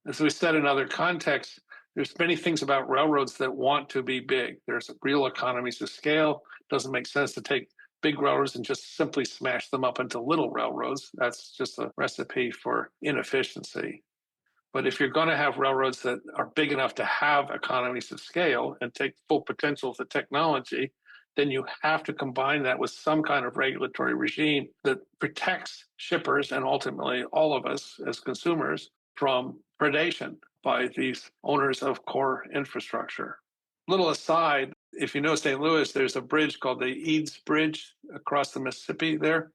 As we said in other contexts, there's many things about railroads that want to be big. There's real economies of scale. It doesn't make sense to take big railroads and just simply smash them up into little railroads. That's just a recipe for inefficiency. But if you're going to have railroads that are big enough to have economies of scale and take full potential of the technology, then you have to combine that with some kind of regulatory regime that protects shippers and ultimately all of us as consumers from predation by these owners of core infrastructure. Little aside, if you know St. Louis, there's a bridge called the Eads Bridge across the Mississippi there.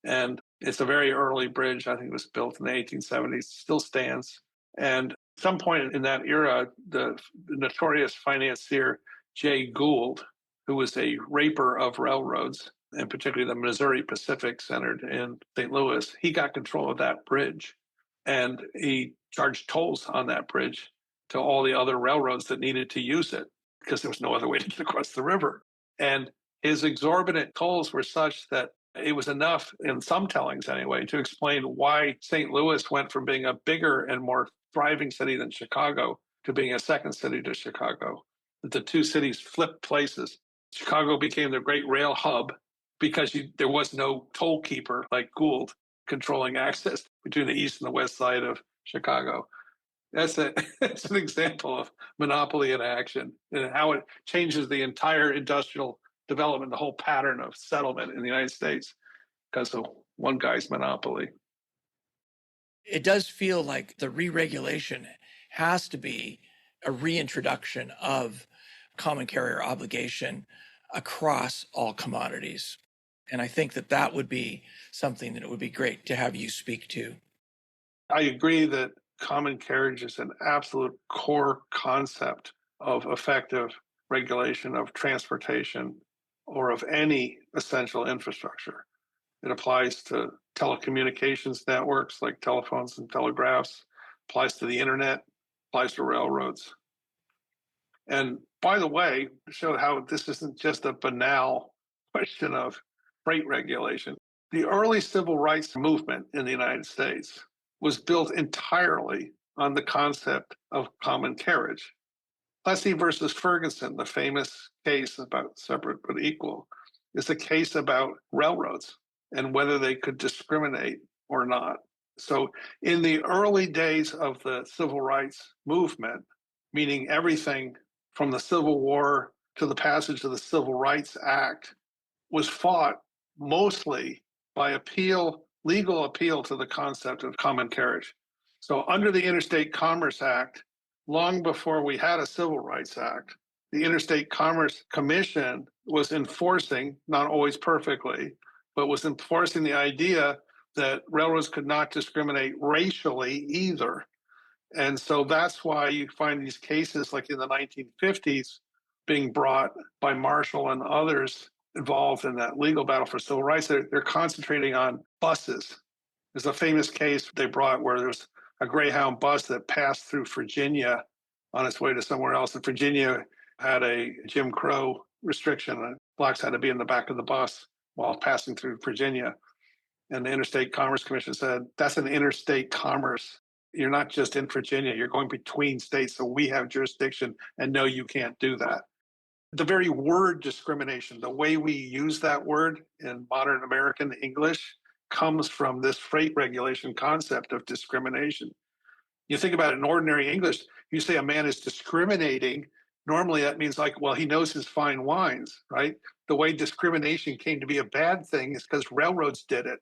And it's a very early bridge. I think it was built in the 1870s, still stands. And at some point in that era, the notorious financier Jay Gould, who was a raper of railroads, and particularly the Missouri Pacific centered in St. Louis, he got control of that bridge. And he charged tolls on that bridge to all the other railroads that needed to use it because there was no other way to get across the river. And his exorbitant tolls were such that it was enough, in some tellings anyway, to explain why St. Louis went from being a bigger and more thriving city than Chicago to being a second city to Chicago. The two cities flipped places. Chicago became the great rail hub because there was no toll keeper like Gould controlling access between the east and the west side of Chicago. That's an example of monopoly in action and how it changes the entire industrial development, the whole pattern of settlement in the United States because of one guy's monopoly. It does feel like the re-regulation has to be a reintroduction of common carrier obligation across all commodities. And I think that would be something that it would be great to have you speak to. I agree that common carriage is an absolute core concept of effective regulation of transportation or of any essential infrastructure. It applies to telecommunications networks like telephones and telegraphs, applies to the internet, applies to railroads. And by the way, to show how this isn't just a banal question of freight regulation, the early civil rights movement in the United States was built entirely on the concept of common carriage. Plessy versus Ferguson, the famous case about separate but equal, is a case about railroads and whether they could discriminate or not. So in the early days of the civil rights movement, meaning everything from the Civil War to the passage of the Civil Rights Act, was fought mostly by legal appeal to the concept of common carriage. So under the Interstate Commerce Act, long before we had a Civil Rights Act, the Interstate Commerce Commission was enforcing, not always perfectly, but was enforcing the idea that railroads could not discriminate racially either. And so that's why you find these cases like in the 1950s being brought by Marshall and others involved in that legal battle for civil rights. They're concentrating on buses. There's a famous case they brought where there's a Greyhound bus that passed through Virginia on its way to somewhere else. And Virginia had a Jim Crow restriction. Blacks had to be in the back of the bus while passing through Virginia. And the Interstate Commerce Commission said, that's an interstate commerce. You're not just in Virginia, you're going between states. So we have jurisdiction, and no, you can't do that. The very word discrimination, the way we use that word in modern American English, comes from this freight regulation concept of discrimination. You think about it in ordinary English, you say a man is discriminating. Normally that means like, well, he knows his fine wines, right? The way discrimination came to be a bad thing is because railroads did it.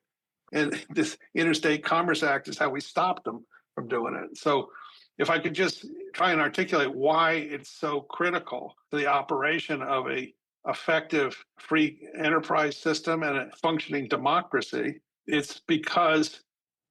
And this Interstate Commerce Act is how we stopped them from doing it. So if I could just try and articulate why it's so critical to the operation of a effective free enterprise system and a functioning democracy, it's because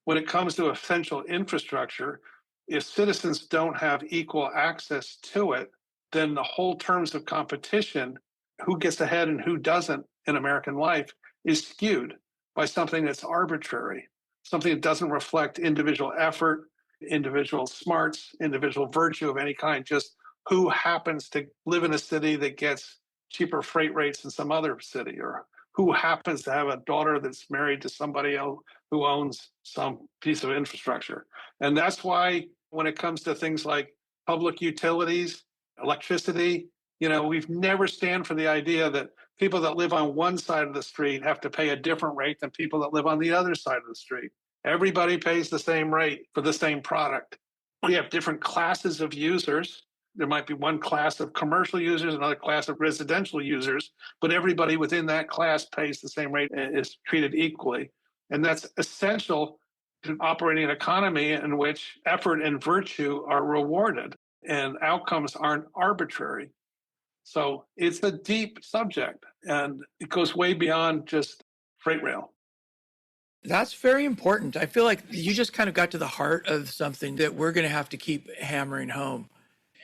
when it comes to essential infrastructure, if citizens don't have equal access to it, then the whole terms of competition, who gets ahead and who doesn't in American life, is skewed by something that's arbitrary, something that doesn't reflect individual effort, individual smarts, individual virtue of any kind, just who happens to live in a city that gets cheaper freight rates than some other city, or who happens to have a daughter that's married to somebody else who owns some piece of infrastructure. And that's why when it comes to things like public utilities, electricity, we've never stand for the idea that people that live on one side of the street have to pay a different rate than people that live on the other side of the street. Everybody pays the same rate for the same product. We have different classes of users. There might be one class of commercial users, another class of residential users, but everybody within that class pays the same rate and is treated equally. And that's essential to operating an economy in which effort and virtue are rewarded and outcomes aren't arbitrary. So it's a deep subject, and it goes way beyond just freight rail. That's very important. I feel like you just kind of got to the heart of something that we're going to have to keep hammering home.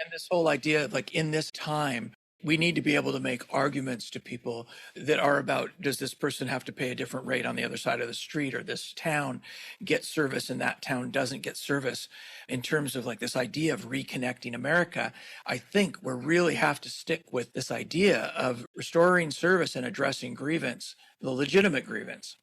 And this whole idea of like in this time, we need to be able to make arguments to people that are about, does this person have to pay a different rate on the other side of the street, or this town gets service and that town doesn't get service? In terms of like this idea of reconnecting America, I think we really have to stick with this idea of restoring service and addressing grievance, the legitimate grievance.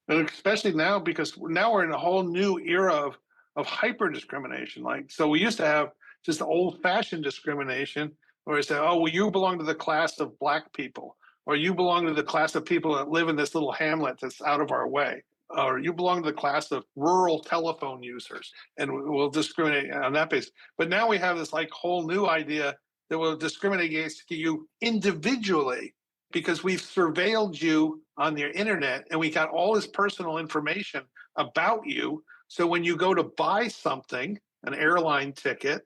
And especially now, because now we're in a whole new era of hyper discrimination. Like, so we used to have just old fashioned discrimination where we say, oh, well, you belong to the class of Black people, or you belong to the class of people that live in this little hamlet that's out of our way, or you belong to the class of rural telephone users, and we'll discriminate on that basis. But now we have this like whole new idea that will discriminate against you individually because we've surveilled you on the internet and we got all this personal information about you. So when you go to buy something, an airline ticket,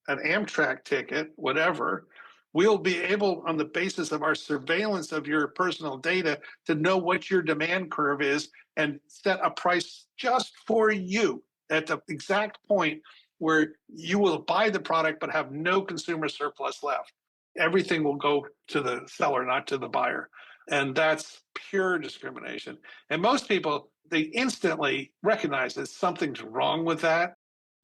an Amtrak ticket, whatever, we'll be able, on the basis of our surveillance of your personal data, to know what your demand curve is and set a price just for you at the exact point where you will buy the product but have no consumer surplus left. Everything will go to the seller, not to the buyer. And that's pure discrimination. And most people, they instantly recognize that something's wrong with that,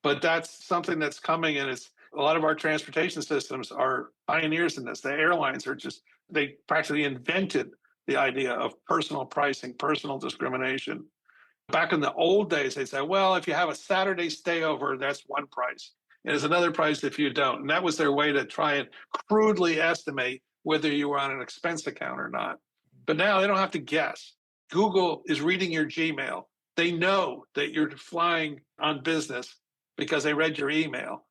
but that's something that's coming, and it's a lot of our transportation systems are pioneers in this. The airlines are just, they practically invented the idea of personal pricing, personal discrimination. Back in the old days, they said, well, if you have a Saturday stayover, that's one price. And there's another price if you don't. And that was their way to try and crudely estimate whether you were on an expense account or not. But now they don't have to guess. Google is reading your Gmail. They know that you're flying on business because they read your email.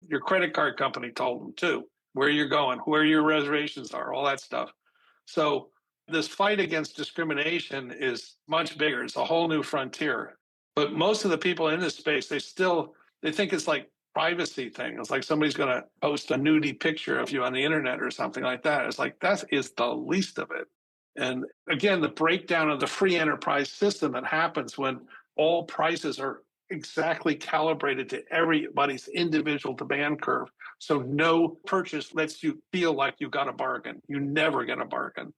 Your credit card company told them too, where you're going, where your reservations are, all that stuff. So this fight against discrimination is much bigger. It's a whole new frontier. But most of the people in this space, they think it's like privacy thing. It's like somebody's going to post a nudie picture of you on the internet or something like that. It's like, that is the least of it. And again, the breakdown of the free enterprise system that happens when all prices are exactly calibrated to everybody's individual demand curve. So no purchase lets you feel like you got a bargain. You never get a bargain.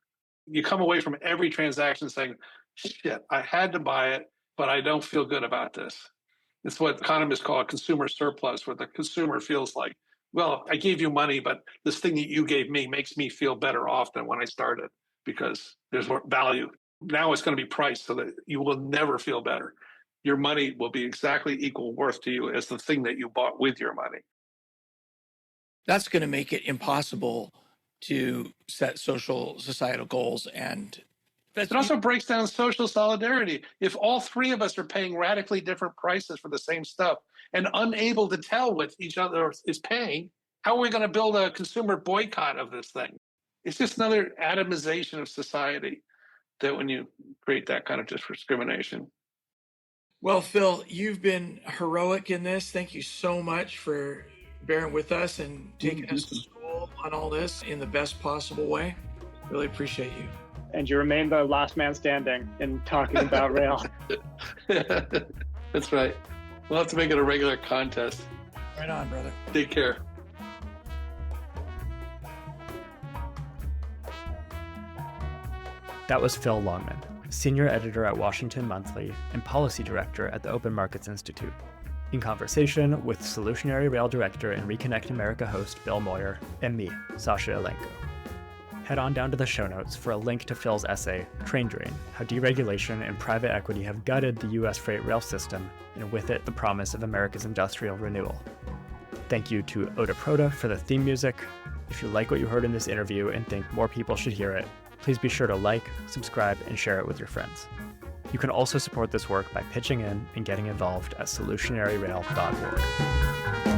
You come away from every transaction saying, shit, I had to buy it, but I don't feel good about this. It's what economists call a consumer surplus, where the consumer feels like, well, I gave you money, but this thing that you gave me makes me feel better off than when I started because there's more value. Now it's going to be priced so that you will never feel better. Your money will be exactly equal worth to you as the thing that you bought with your money. That's going to make it impossible to set social societal goals. And it also breaks down social solidarity. If all three of us are paying radically different prices for the same stuff and unable to tell what each other is paying, how are we going to build a consumer boycott of this thing? It's just another atomization of society that when you create that kind of discrimination. Well, Phil, you've been heroic in this. Thank you so much for bearing with us and taking us to school on all this in the best possible way. Really appreciate you. And you remain the last man standing in talking about rail. That's right. We'll have to make it a regular contest. Right on, brother. Take care. That was Phil Longman, Senior Editor at Washington Monthly and Policy Director at the Open Markets Institute, in conversation with Solutionary Rail Director and Reconnect America host Bill Moyer and me, Sasha Elenko. Head on down to the show notes for a link to Phil's essay, Train Drain, How Deregulation and Private Equity Have Gutted the U.S. Freight Rail System, and with it, the promise of America's industrial renewal. Thank you to Oda Proda for the theme music. If you like what you heard in this interview and think more people should hear it, please be sure to like, subscribe, and share it with your friends. You can also support this work by pitching in and getting involved at solutionaryrail.org.